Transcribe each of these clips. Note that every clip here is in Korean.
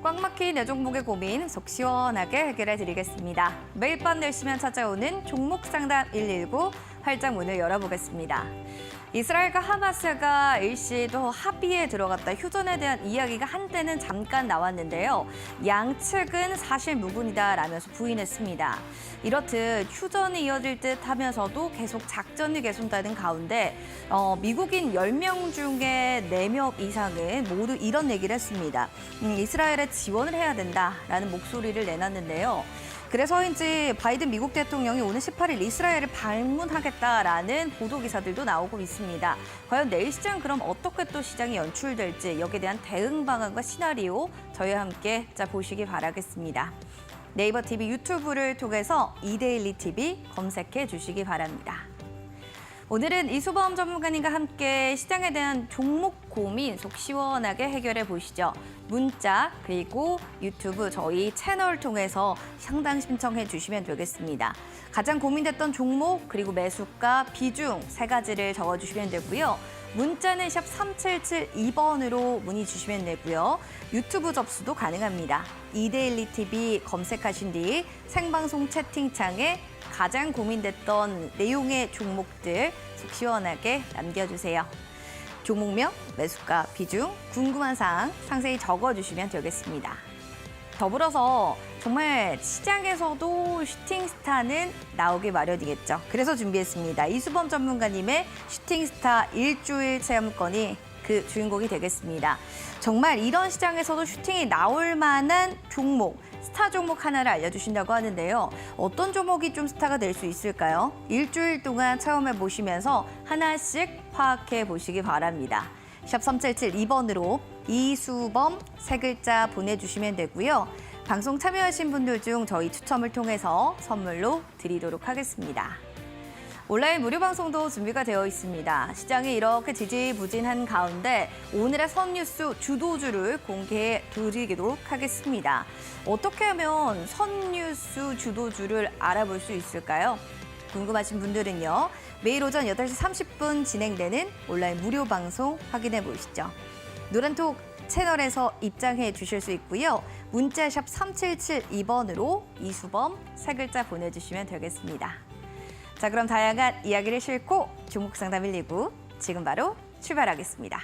꽉 막힌 내 종목의 고민 속 시원하게 해결해 드리겠습니다. 매일 밤 4시면 찾아오는 종목 상담 119 활짝 문을 열어보겠습니다. 이스라엘과 하마스가 일시도 합의에 들어갔다 휴전에 대한 이야기가 한때는 잠깐 나왔는데요. 양측은 사실 무근이다라면서 부인했습니다. 이렇듯 휴전이 이어질 듯 하면서도 계속 작전이 계속되는 가운데 미국인 10명 중에 4명 이상은 모두 이런 얘기를 했습니다. 이스라엘에 지원을 해야 된다라는 목소리를 내놨는데요. 그래서인지 바이든 미국 대통령이 오는 18일 이스라엘을 방문하겠다라는 보도기사들도 나오고 있습니다. 과연 내일 시장 그럼 어떻게 또 시장이 연출될지 여기에 대한 대응 방안과 시나리오 저희와 함께 보시기 바라겠습니다. 네이버 TV 유튜브를 통해서 이데일리 TV 검색해 주시기 바랍니다. 오늘은 이수범 전문가님과 함께 시장에 대한 종목 고민 속 시원하게 해결해 보시죠. 문자 그리고 유튜브 저희 채널 통해서 상담 신청해 주시면 되겠습니다. 가장 고민됐던 종목 그리고 매수가 비중 3가지를 적어주시면 되고요. 문자는 샵 3772번으로 문의 주시면 되고요. 유튜브 접수도 가능합니다. 이데일리 TV 검색하신 뒤 생방송 채팅창에 가장 고민됐던 내용의 종목들 속 시원하게 남겨주세요. 종목명, 매수가, 비중, 궁금한 사항 상세히 적어주시면 되겠습니다. 더불어서 정말 시장에서도 슈팅스타는 나오기 마련이겠죠. 그래서 준비했습니다. 이수범 전문가님의 슈팅스타 일주일 체험권이 그 주인공이 되겠습니다. 정말 이런 시장에서도 슈팅이 나올 만한 종목, 스타 종목 하나를 알려주신다고 하는데요. 어떤 종목이 좀 스타가 될 수 있을까요? 일주일 동안 체험해 보시면서 하나씩 파악해 보시기 바랍니다. 샵 3772번으로 이수범 3글자 보내주시면 되고요. 방송 참여하신 분들 중 저희 추첨을 통해서 선물로 드리도록 하겠습니다. 온라인 무료 방송도 준비가 되어 있습니다. 시장이 이렇게 지지부진한 가운데 오늘의 선뉴스 주도주를 공개해 드리도록 하겠습니다. 어떻게 하면 선뉴스 주도주를 알아볼 수 있을까요? 궁금하신 분들은요. 매일 오전 8시 30분 진행되는 온라인 무료 방송 확인해 보시죠. 노란톡 채널에서 입장해 주실 수 있고요. 문자샵 3772번으로 이수범 3글자 보내주시면 되겠습니다. 자, 그럼 다양한 이야기를 싣고 종목 상담 119 지금 바로 출발하겠습니다.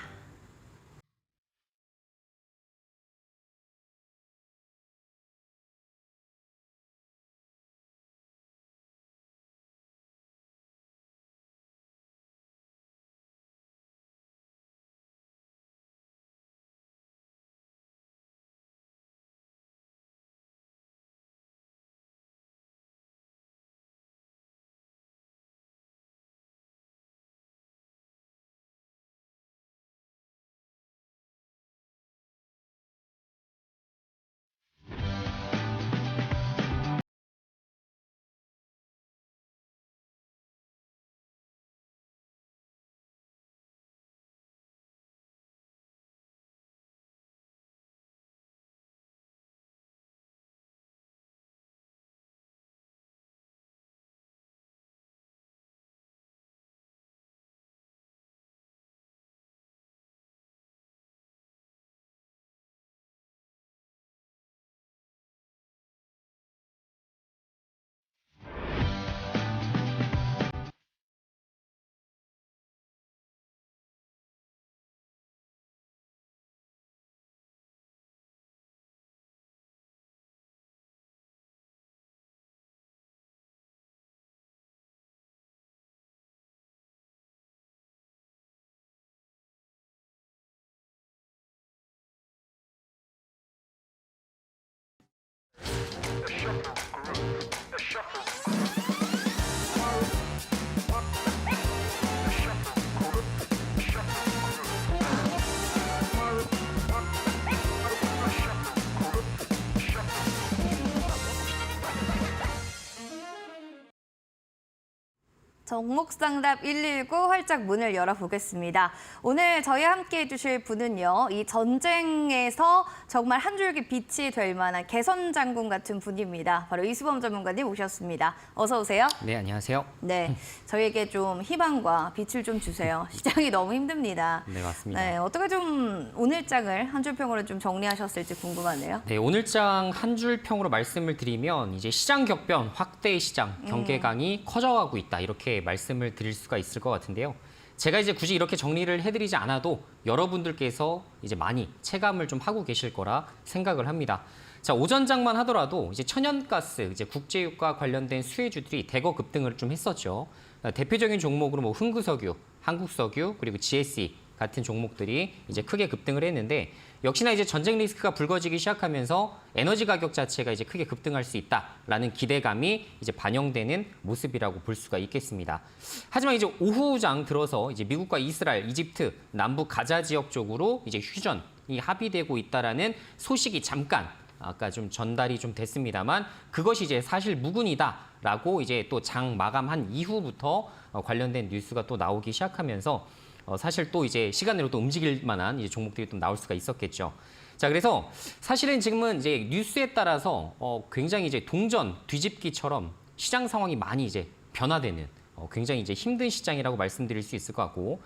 종목상담 119 활짝 문을 열어보겠습니다. 오늘 저희와 함께 해주실 분은요. 이 전쟁에서 정말 한 줄기 빛이 될 만한 개선장군 같은 분입니다. 바로 이수범 전문가님 오셨습니다. 어서 오세요. 네, 안녕하세요. 네, 저희에게 좀 희망과 빛을 좀 주세요. 시장이 너무 힘듭니다. 네, 맞습니다. 네, 어떻게 좀 오늘장을 한 줄평으로 좀 정리하셨을지 궁금하네요. 네, 오늘장 한 줄평으로 말씀을 드리면 이제 시장 격변, 확대 시장, 경계강이 커져가고 있다. 이렇게 말씀을 드릴 수가 있을 것 같은데요. 제가 이제 굳이 이렇게 정리를 해드리지 않아도 여러분들께서 이제 많이 체감을 좀 하고 계실 거라 생각을 합니다. 자, 오전장만 하더라도 이제 천연가스, 이제 국제유가 관련된 수혜주들이 대거 급등을 좀 했었죠. 대표적인 종목으로 뭐 흥구석유, 한국석유, 그리고 GSE 같은 종목들이 이제 크게 급등을 했는데 역시나 이제 전쟁 리스크가 불거지기 시작하면서 에너지 가격 자체가 이제 크게 급등할 수 있다라는 기대감이 이제 반영되는 모습이라고 볼 수가 있겠습니다. 하지만 이제 오후장 들어서 이제 미국과 이스라엘, 이집트, 남부 가자 지역 쪽으로 이제 휴전이 합의되고 있다라는 소식이 잠깐 아까 좀 전달이 좀 됐습니다만 그것이 이제 사실 무근이다라고 이제 또 장 마감한 이후부터 관련된 뉴스가 또 나오기 시작하면서 사실 또 이제 시간으로 또 움직일 만한 이제 종목들이 또 나올 수가 있었겠죠. 자, 그래서 사실은 지금은 이제 뉴스에 따라서 굉장히 이제 동전 뒤집기처럼 시장 상황이 많이 이제 변화되는 굉장히 이제 힘든 시장이라고 말씀드릴 수 있을 것 같고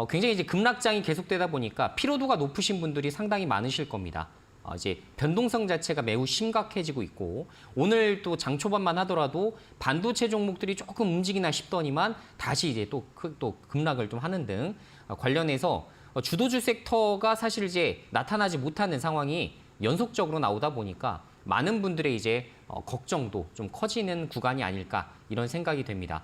굉장히 이제 급락장이 계속되다 보니까 피로도가 높으신 분들이 상당히 많으실 겁니다. 이제 변동성 자체가 매우 심각해지고 있고 오늘 또 장 초반만 하더라도 반도체 종목들이 조금 움직이나 싶더니만 다시 이제 또 급락을 좀 하는 등 관련해서 주도주 섹터가 사실 이제 나타나지 못하는 상황이 연속적으로 나오다 보니까 많은 분들의 이제 걱정도 좀 커지는 구간이 아닐까 이런 생각이 됩니다.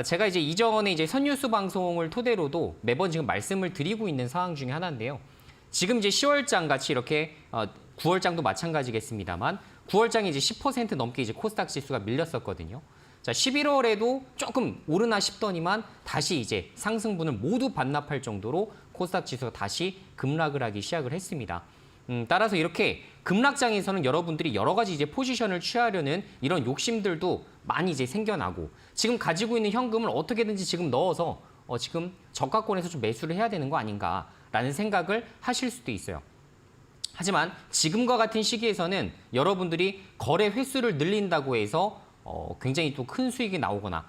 제가 이제 이전에 이제 선뉴스 방송을 토대로도 매번 지금 말씀을 드리고 있는 상황 중에 하나인데요. 지금 이제 10월장 같이 이렇게 9월장도 마찬가지겠습니다만 9월장이 이제 10% 넘게 이제 코스닥 지수가 밀렸었거든요. 자, 11월에도 조금 오르나 싶더니만 다시 이제 상승분을 모두 반납할 정도로 코스닥 지수가 다시 급락을 하기 시작을 했습니다. 따라서 이렇게 급락장에서는 여러분들이 여러 가지 이제 포지션을 취하려는 이런 욕심들도 많이 이제 생겨나고 지금 가지고 있는 현금을 어떻게든지 지금 넣어서 지금 저가권에서 좀 매수를 해야 되는 거 아닌가라는 생각을 하실 수도 있어요. 하지만 지금과 같은 시기에서는 여러분들이 거래 횟수를 늘린다고 해서 굉장히 또 큰 수익이 나오거나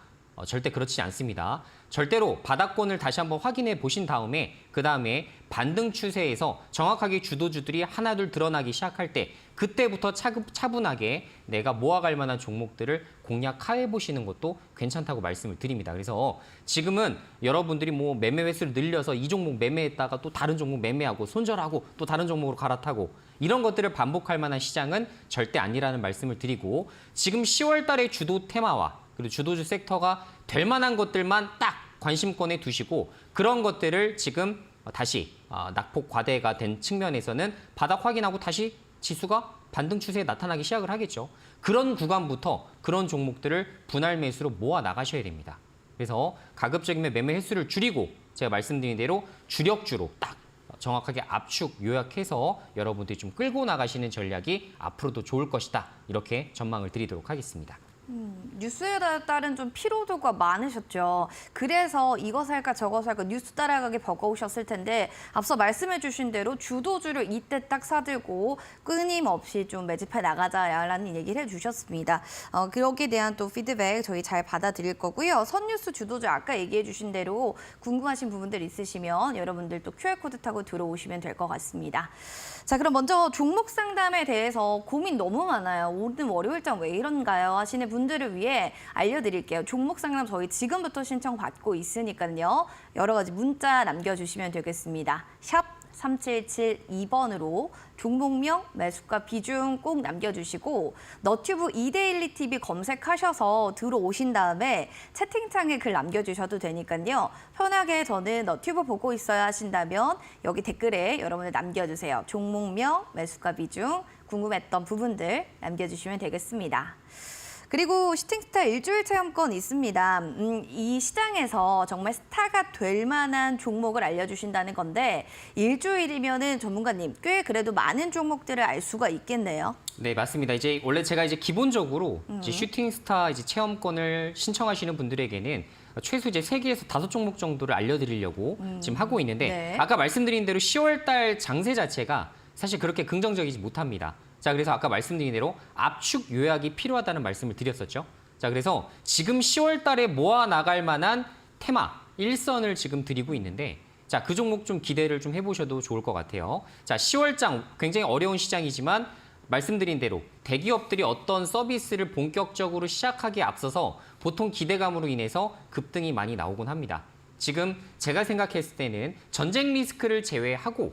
절대 그렇지 않습니다. 절대로 바닥권을 다시 한번 확인해 보신 다음에 그 다음에 반등 추세에서 정확하게 주도주들이 하나둘 드러나기 시작할 때 그때부터 차분하게 내가 모아갈 만한 종목들을 공략해 보시는 것도 괜찮다고 말씀을 드립니다. 그래서 지금은 여러분들이 뭐 매매 횟수를 늘려서 이 종목 매매했다가 또 다른 종목 매매하고 손절하고 또 다른 종목으로 갈아타고 이런 것들을 반복할 만한 시장은 절대 아니라는 말씀을 드리고 지금 10월 달의 주도 테마와 그리고 주도주 섹터가 될 만한 것들만 딱 관심권에 두시고 그런 것들을 지금 다시 낙폭 과대가 된 측면에서는 바닥 확인하고 다시 지수가 반등 추세에 나타나기 시작을 하겠죠. 그런 구간부터 그런 종목들을 분할 매수로 모아 나가셔야 됩니다. 그래서 가급적이면 매매 횟수를 줄이고 제가 말씀드린 대로 주력주로 딱 정확하게 압축 요약해서 여러분들이 좀 끌고 나가시는 전략이 앞으로도 좋을 것이다. 이렇게 전망을 드리도록 하겠습니다. 뉴스에 따른 좀 피로도가 많으셨죠. 그래서 이거 살까 저거 살까 뉴스 따라가기 버거우셨을 텐데 앞서 말씀해 주신 대로 주도주를 이때 딱 사들고 끊임없이 좀 매집해 나가자라는 얘기를 해주셨습니다. 거기에 대한 또 피드백 저희 잘 받아들일 거고요. 선뉴스 주도주 아까 얘기해 주신 대로 궁금하신 부분들 있으시면 여러분들 또 QR코드 타고 들어오시면 될 것 같습니다. 자, 그럼 먼저 종목 상담에 대해서 고민 너무 많아요. 오늘 월요일장 왜 이런가요? 하시는 분들을 위해 알려드릴게요. 종목 상담 저희 지금부터 신청 받고 있으니까요. 여러 가지 문자 남겨주시면 되겠습니다. 샵 3772번으로 종목명, 매수가 비중 꼭 남겨주시고 너튜브 이데일리 TV 검색하셔서 들어오신 다음에 채팅창에 글 남겨주셔도 되니까요. 편하게 저는 너튜브 보고 있어야 하신다면 여기 댓글에 여러분들 남겨주세요. 종목명, 매수가 비중, 궁금했던 부분들 남겨주시면 되겠습니다. 그리고 슈팅스타 일주일 체험권 있습니다. 이 시장에서 정말 스타가 될 만한 종목을 알려주신다는 건데 일주일이면은 전문가님 꽤 그래도 많은 종목들을 알 수가 있겠네요. 네, 맞습니다. 이제 원래 제가 이제 기본적으로 이제 슈팅스타 이제 체험권을 신청하시는 분들에게는 최소 이제 3개에서 5종목 정도를 알려드리려고 지금 하고 있는데 네. 아까 말씀드린 대로 10월 달 장세 자체가 사실 그렇게 긍정적이지 못합니다. 자, 그래서 아까 말씀드린 대로 압축 요약이 필요하다는 말씀을 드렸었죠. 자, 그래서 지금 10월 달에 모아 나갈 만한 테마, 일선을 지금 드리고 있는데 자, 그 종목 좀 기대를 좀 해보셔도 좋을 것 같아요. 자, 10월장 굉장히 어려운 시장이지만 말씀드린 대로 대기업들이 어떤 서비스를 본격적으로 시작하기에 앞서서 보통 기대감으로 인해서 급등이 많이 나오곤 합니다. 지금 제가 생각했을 때는 전쟁 리스크를 제외하고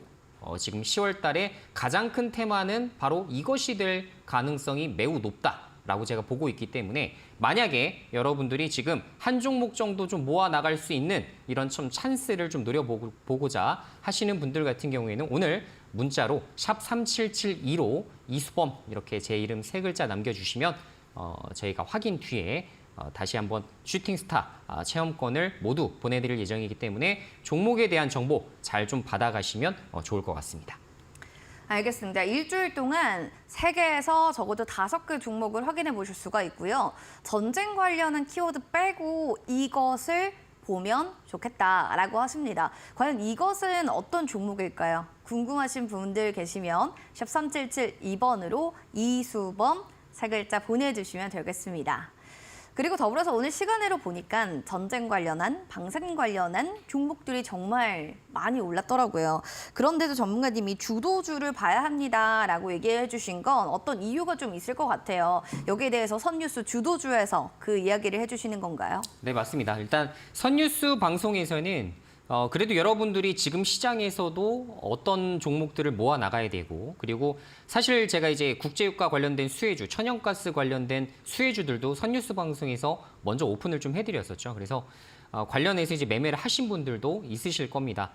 지금 10월 달에 가장 큰 테마는 바로 이것이 될 가능성이 매우 높다라고 제가 보고 있기 때문에 만약에 여러분들이 지금 한 종목 정도 좀 모아 나갈 수 있는 이런 좀 찬스를 좀 노려보고자 하시는 분들 같은 경우에는 오늘 문자로 샵 3772로 이수범 이렇게 제 이름 3글자 남겨주시면 저희가 확인 뒤에 다시 한번 슈팅스타 체험권을 모두 보내드릴 예정이기 때문에 종목에 대한 정보 잘 좀 받아가시면 좋을 것 같습니다. 알겠습니다. 일주일 동안 3개에서 적어도 5개 종목을 확인해 보실 수가 있고요. 전쟁 관련한 키워드 빼고 이것을 보면 좋겠다라고 하십니다. 과연 이것은 어떤 종목일까요? 궁금하신 분들 계시면 샵 3772번으로 이수범 3글자 보내주시면 되겠습니다. 그리고 더불어서 오늘 시간으로 보니까 전쟁 관련한, 방산 관련한 종목들이 정말 많이 올랐더라고요. 그런데도 전문가님이 주도주를 봐야 합니다라고 얘기해 주신 건 어떤 이유가 좀 있을 것 같아요. 여기에 대해서 선뉴스 주도주에서 그 이야기를 해주시는 건가요? 네, 맞습니다. 일단 선뉴스 방송에서는 그래도 여러분들이 지금 시장에서도 어떤 종목들을 모아 나가야 되고 그리고 사실 제가 이제 국제유가 관련된 수혜주, 천연가스 관련된 수혜주들도 선뉴스 방송에서 먼저 오픈을 좀 해드렸었죠. 그래서 관련해서 이제 매매를 하신 분들도 있으실 겁니다.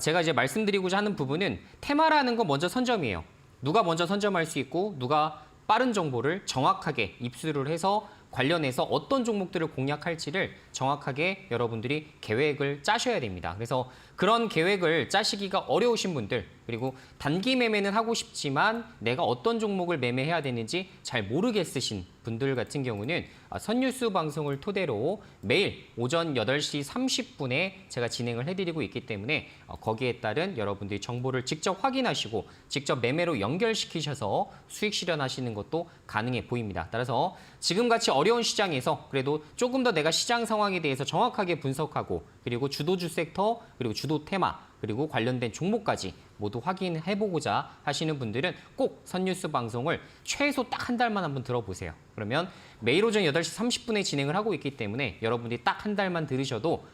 제가 이제 말씀드리고자 하는 부분은 테마라는 건 먼저 선점이에요. 누가 먼저 선점할 수 있고 누가 빠른 정보를 정확하게 입수를 해서 관련해서 어떤 종목들을 공략할지를 정확하게 여러분들이 계획을 짜셔야 됩니다. 그래서 그런 계획을 짜시기가 어려우신 분들 그리고 단기 매매는 하고 싶지만 내가 어떤 종목을 매매해야 되는지 잘 모르겠으신 분들 같은 경우는 선뉴스 방송을 토대로 매일 오전 8시 30분에 제가 진행을 해드리고 있기 때문에 거기에 따른 여러분들이 정보를 직접 확인하시고 직접 매매로 연결시키셔서 수익 실현하시는 것도 가능해 보입니다. 따라서 지금같이 어려운 시장에서 그래도 조금 더 내가 시장 상황에 대해서 정확하게 분석하고 그리고 주도주 섹터 그리고 주도 테마 그리고 관련된 종목까지 모두 확인해보고자 하시는 분들은 꼭 선뉴스 방송을 최소 딱 한 달만 한번 들어보세요. 그러면 매일 오전 8시 30분에 진행을 하고 있기 때문에 여러분들이 딱 한 달만 들으셔도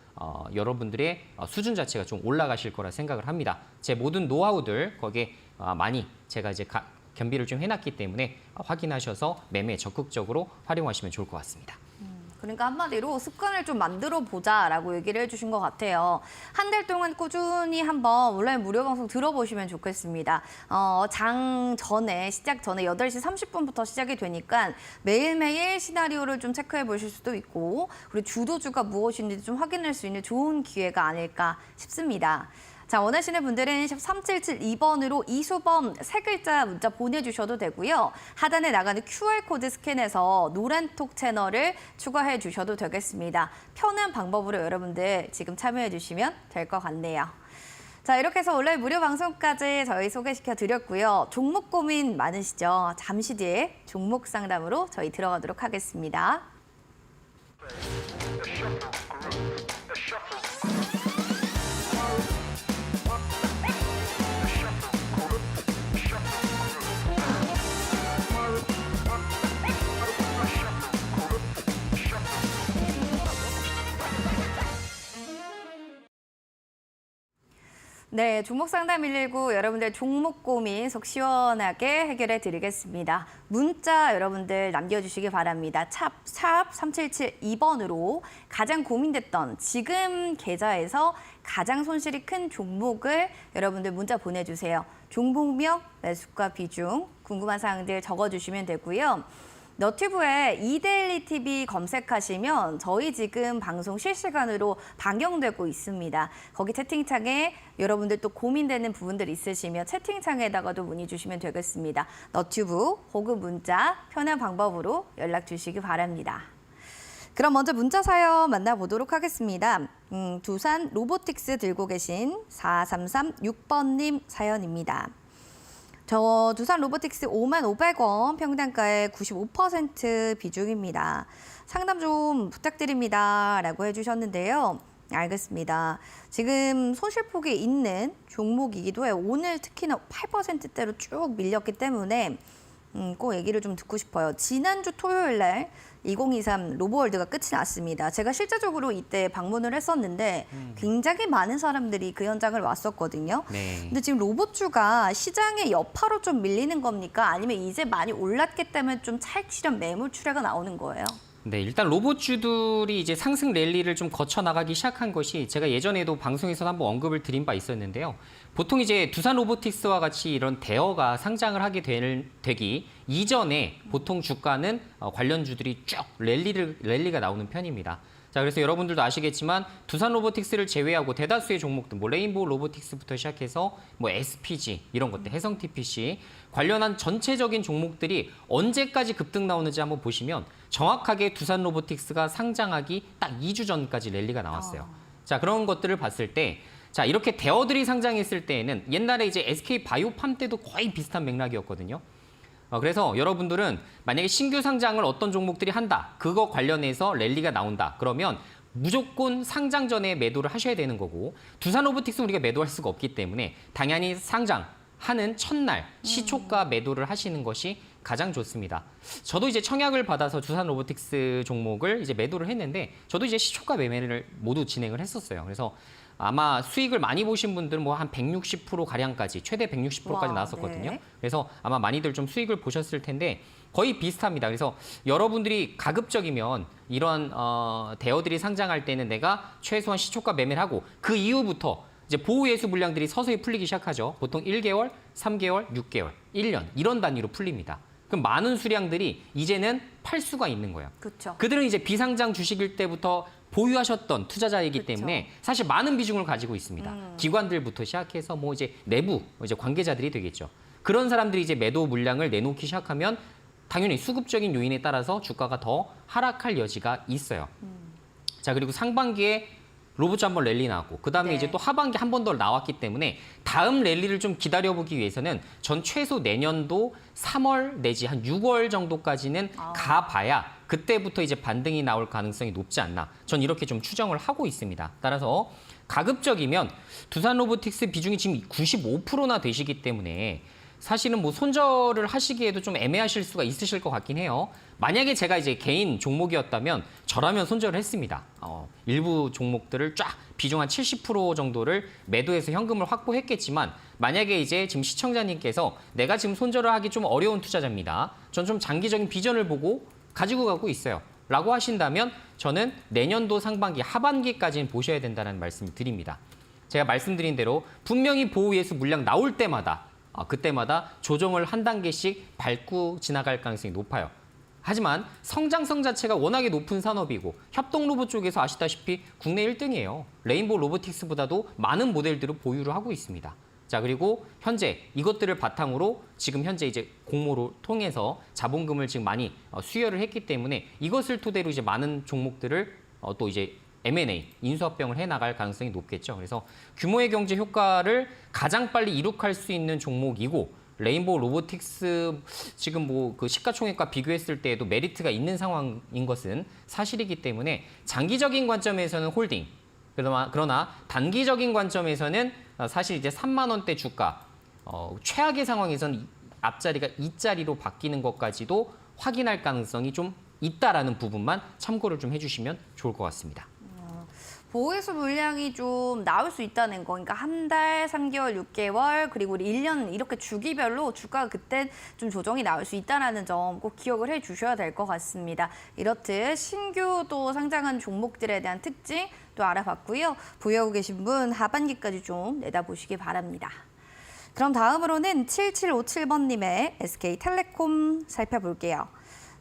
여러분들의 수준 자체가 좀 올라가실 거라 생각을 합니다. 제 모든 노하우들 거기에 많이 제가 이제 겸비를 좀 해놨기 때문에 확인하셔서 매매 적극적으로 활용하시면 좋을 것 같습니다. 그러니까 한마디로 습관을 좀 만들어 보자라고 얘기를 해주신 것 같아요. 한 달 동안 꾸준히 한번 온라인 무료 방송 들어보시면 좋겠습니다. 장 전에, 시작 전에 8시 30분부터 시작이 되니까 매일매일 시나리오를 좀 체크해 보실 수도 있고 그리고 주도주가 무엇인지 좀 확인할 수 있는 좋은 기회가 아닐까 싶습니다. 자, 원하시는 분들은 샵 3772번으로 이수범 3글자 문자 보내주셔도 되고요. 하단에 나가는 QR코드 스캔해서 노란톡 채널을 추가해 주셔도 되겠습니다. 편한 방법으로 여러분들 지금 참여해 주시면 될 것 같네요. 자, 이렇게 해서 온라인 무료 방송까지 저희 소개시켜 드렸고요. 종목 고민 많으시죠? 잠시 뒤에 종목 상담으로 저희 들어가도록 하겠습니다. 네, 종목 상담 119 여러분들 종목 고민 속 시원하게 해결해 드리겠습니다. 문자 여러분들 남겨주시기 바랍니다. 샵 3772번으로 가장 고민됐던 지금 계좌에서 가장 손실이 큰 종목을 여러분들 문자 보내주세요. 종목명, 매수가 비중, 궁금한 사항들 적어주시면 되고요. 너튜브에 이데일리 TV 검색하시면 저희 지금 방송 실시간으로 방영되고 있습니다. 거기 채팅창에 여러분들 또 고민되는 부분들 있으시면 채팅창에다가도 문의 주시면 되겠습니다. 너튜브 혹은 문자 편한 방법으로 연락 주시기 바랍니다. 그럼 먼저 문자 사연 만나보도록 하겠습니다. 두산 로보틱스 들고 계신 4336번님 사연입니다. 저 두산 로보틱스 55,500원 평당가의 95% 비중입니다. 상담 좀 부탁드립니다. 라고 해주셨는데요. 알겠습니다. 지금 손실폭이 있는 종목이기도 해요. 오늘 특히나 8%대로 쭉 밀렸기 때문에 꼭 얘기를 좀 듣고 싶어요. 지난주 토요일 날 2023 로보월드가 끝이 났습니다. 제가 실제적으로 이때 방문을 했었는데 굉장히 많은 사람들이 그 현장을 왔었거든요. 네. 근데 지금 로봇주가 시장의 여파로 좀 밀리는 겁니까? 아니면 이제 많이 올랐기 때문에 좀 차익 실현 매물 출회가 나오는 거예요? 네, 일단 로봇주들이 이제 상승 랠리를 좀 거쳐 나가기 시작한 것이 제가 예전에도 방송에서 한번 언급을 드린 바 있었는데요. 보통 이제 두산 로보틱스와 같이 이런 대어가 상장을 하게 되기 이전에 보통 주가는 관련주들이 쭉 랠리가 나오는 편입니다. 자, 그래서 여러분들도 아시겠지만 두산 로보틱스를 제외하고 대다수의 종목들, 뭐 레인보우 로보틱스부터 시작해서 뭐 SPG 이런 것들, 해성 TPC 관련한 전체적인 종목들이 언제까지 급등 나오는지 한번 보시면 정확하게 두산 로보틱스가 상장하기 딱 2주 전까지 랠리가 나왔어요. 자, 그런 것들을 봤을 때 자, 이렇게 대어들이 상장했을 때에는 옛날에 이제 SK 바이오팜 때도 거의 비슷한 맥락이었거든요. 그래서 여러분들은 만약에 신규 상장을 어떤 종목들이 한다. 그거 관련해서 랠리가 나온다. 그러면 무조건 상장 전에 매도를 하셔야 되는 거고 두산 로보틱스 우리가 매도할 수가 없기 때문에 당연히 상장하는 첫날 시초가 매도를 하시는 것이 가장 좋습니다. 저도 이제 청약을 받아서 두산 로보틱스 종목을 이제 매도를 했는데 저도 이제 시초가 매매를 모두 진행을 했었어요. 그래서 아마 수익을 많이 보신 분들은 뭐 한 160% 가량까지 최대 160%까지 와, 나왔었거든요. 네. 그래서 아마 많이들 좀 수익을 보셨을 텐데 거의 비슷합니다. 그래서 여러분들이 가급적이면 이런 대어들이 상장할 때는 내가 최소한 시초가 매매를 하고 그 이후부터 이제 보호예수 물량들이 서서히 풀리기 시작하죠. 보통 1개월, 3개월, 6개월, 1년 이런 단위로 풀립니다. 그럼 많은 수량들이 이제는 팔 수가 있는 거예요. 그렇죠. 그들은 이제 비상장 주식일 때부터 보유하셨던 투자자이기 그쵸. 때문에 사실 많은 비중을 가지고 있습니다. 기관들부터 시작해서 뭐 이제 내부 이제 관계자들이 되겠죠. 그런 사람들이 이제 매도 물량을 내놓기 시작하면 당연히 수급적인 요인에 따라서 주가가 더 하락할 여지가 있어요. 자, 그리고 상반기에 로봇주 한번 랠리 나왔고 그다음에 네. 이제 또 하반기 한 번 더 나왔기 때문에 다음 랠리를 좀 기다려보기 위해서는 전 최소 내년도 3월 내지 한 6월 정도까지는 가봐야 그때부터 이제 반등이 나올 가능성이 높지 않나. 전 이렇게 좀 추정을 하고 있습니다. 따라서 가급적이면 두산 로보틱스 비중이 지금 95%나 되시기 때문에 사실은 뭐 손절을 하시기에도 좀 애매하실 수가 있으실 것 같긴 해요. 만약에 제가 이제 개인 종목이었다면 저라면 손절을 했습니다. 일부 종목들을 쫙 비중 한 70% 정도를 매도해서 현금을 확보했겠지만 만약에 이제 지금 시청자님께서 내가 지금 손절을 하기 좀 어려운 투자자입니다. 전 좀 장기적인 비전을 보고 가지고 가고 있어요. 라고 하신다면 저는 내년도 상반기 하반기까지는 보셔야 된다는 말씀을 드립니다. 제가 말씀드린 대로 분명히 보호예수 물량 나올 때마다 그때마다 조정을 한 단계씩 밟고 지나갈 가능성이 높아요. 하지만 성장성 자체가 워낙에 높은 산업이고 협동 로봇 쪽에서 아시다시피 국내 1등이에요. 레인보우 로보틱스보다도 많은 모델들을 보유를 하고 있습니다. 자, 그리고 현재 이것들을 바탕으로 지금 현재 이제 공모를 통해서 자본금을 지금 많이 수여를 했기 때문에 이것을 토대로 이제 많은 종목들을 또 이제 M&A, 인수합병을 해나갈 가능성이 높겠죠. 그래서 규모의 경제 효과를 가장 빨리 이룩할 수 있는 종목이고 레인보우 로보틱스 지금 뭐 그 시가총액과 비교했을 때에도 메리트가 있는 상황인 것은 사실이기 때문에 장기적인 관점에서는 홀딩, 그러나 단기적인 관점에서는 사실 이제 3만 원대 주가 최악의 상황에서는 앞자리가 2자리로 바뀌는 것까지도 확인할 가능성이 좀 있다라는 부분만 참고를 좀 해주시면 좋을 것 같습니다. 보호예수 물량이 좀 나올 수 있다는 거. 그러니까 한 달, 3개월, 6개월, 그리고 우리 1년 이렇게 주기별로 주가가 그때 좀 조정이 나올 수 있다는 점 꼭 기억을 해 주셔야 될 것 같습니다. 이렇듯 신규 또 상장한 종목들에 대한 특징 또 알아봤고요. 보유하고 계신 분 하반기까지 좀 내다보시기 바랍니다. 그럼 다음으로는 7757번님의 SK텔레콤 살펴볼게요.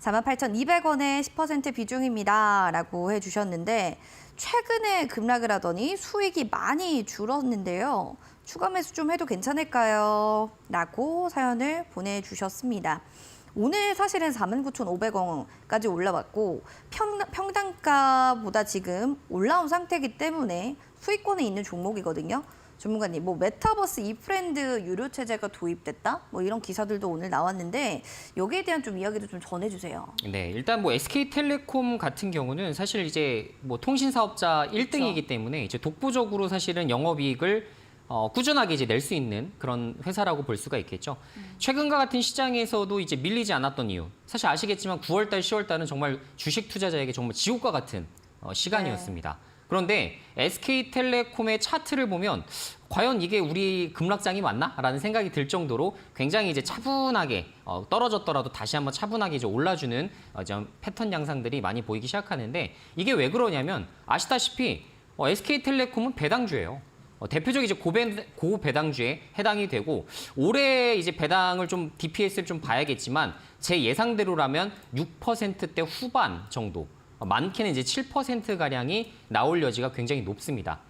48,200원의 10% 비중입니다. 라고 해주셨는데 최근에 급락을 하더니 수익이 많이 줄었는데요. 추가 매수 좀 해도 괜찮을까요? 라고 사연을 보내주셨습니다. 오늘 사실은 49,500원까지 올라왔고 평단가보다 지금 올라온 상태이기 때문에 수익권에 있는 종목이거든요. 전문가님, 뭐 메타버스 이프렌드 유료 체제가 도입됐다? 뭐 이런 기사들도 오늘 나왔는데 여기에 대한 좀 이야기도 좀 전해주세요. 네, 일단 뭐 SK텔레콤 같은 경우는 사실 이제 뭐 통신 사업자 1등이기 때문에 이제 독보적으로 사실은 영업이익을 꾸준하게 이제 낼 수 있는 그런 회사라고 볼 수가 있겠죠. 최근과 같은 시장에서도 이제 밀리지 않았던 이유. 사실 아시겠지만 9월달, 10월달은 정말 주식 투자자에게 정말 지옥과 같은 시간이었습니다. 그런데 SK텔레콤의 차트를 보면 과연 이게 우리 급락장이 맞나? 라는 생각이 들 정도로 굉장히 이제 차분하게 떨어졌더라도 다시 한번 차분하게 이제 올라주는 좀 패턴 양상들이 많이 보이기 시작하는데 이게 왜 그러냐면 아시다시피 SK텔레콤은 배당주예요. 대표적인 이제 고배당주에 해당이 되고 올해 이제 배당을 좀 DPS를 좀 봐야겠지만 제 예상대로라면 6%대 후반 정도. 많게는 이제 7%가량이 나올 여지가 굉장히 높습니다.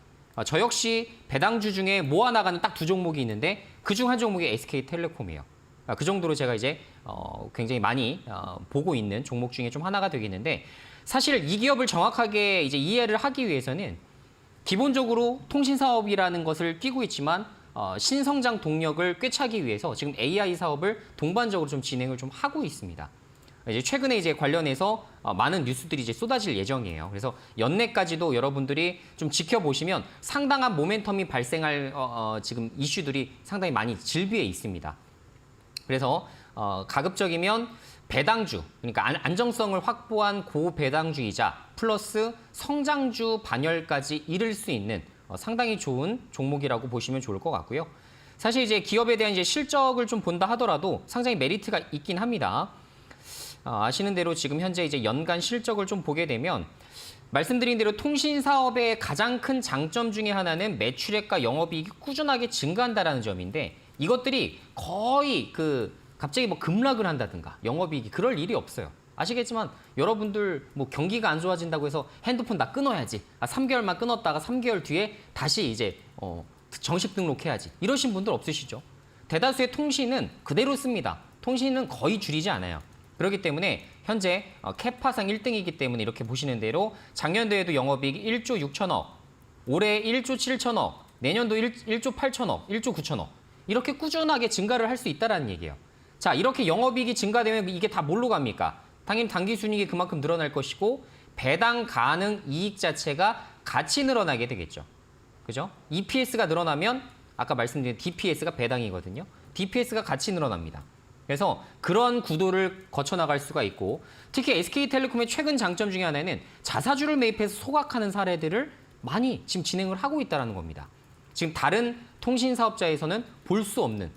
저 역시 배당주 중에 모아나가는 딱 두 종목이 있는데 그중 한 종목이 SK텔레콤이에요. 그 정도로 제가 이제 굉장히 많이 보고 있는 종목 중에 좀 하나가 되겠는데 사실 이 기업을 정확하게 이제 이해를 하기 위해서는 기본적으로 통신 사업이라는 것을 띄고 있지만 신성장 동력을 꿰차기 위해서 지금 AI 사업을 동반적으로 좀 진행을 좀 하고 있습니다. 이제 최근에 이제 관련해서 많은 뉴스들이 이제 쏟아질 예정이에요. 그래서 연내까지도 여러분들이 좀 지켜보시면 상당한 모멘텀이 발생할 지금 이슈들이 상당히 많이 질비해 있습니다. 그래서 가급적이면 배당주, 그러니까 안정성을 확보한 고배당주이자 플러스 성장주 반열까지 이룰 수 있는 상당히 좋은 종목이라고 보시면 좋을 것 같고요. 사실 이제 기업에 대한 이제 실적을 좀 본다 하더라도 상당히 메리트가 있긴 합니다. 아시는 대로 지금 현재 이제 연간 실적을 좀 보게 되면 말씀드린 대로 통신 사업의 가장 큰 장점 중에 하나는 매출액과 영업이익이 꾸준하게 증가한다라는 점인데 이것들이 거의 갑자기 뭐 급락을 한다든가 영업이익이 그럴 일이 없어요. 아시겠지만 여러분들 뭐 경기가 안 좋아진다고 해서 핸드폰 다 끊어야지. 3개월만 끊었다가 3개월 뒤에 다시 이제 정식 등록해야지. 이러신 분들 없으시죠? 대다수의 통신은 그대로 씁니다. 통신은 거의 줄이지 않아요. 그렇기 때문에 현재 캐파상 1등이기 때문에 이렇게 보시는 대로 작년도에도 영업이익 1조 6천억, 올해 1조 7천억, 내년도 1조 8천억, 1조 9천억 이렇게 꾸준하게 증가를 할 수 있다는 얘기예요. 자, 이렇게 영업이익이 증가되면 이게 다 뭘로 갑니까? 당연히 당기순이익이 그만큼 늘어날 것이고 배당 가능 이익 자체가 같이 늘어나게 되겠죠. 그죠? EPS가 늘어나면 아까 말씀드린 DPS가 배당이거든요. DPS가 같이 늘어납니다. 그래서 그런 구도를 거쳐나갈 수가 있고 특히 SK텔레콤의 최근 장점 중에 하나는 자사주를 매입해서 소각하는 사례들을 많이 지금 진행을 하고 있다는 겁니다. 지금 다른 통신 사업자에서는 볼 수 없는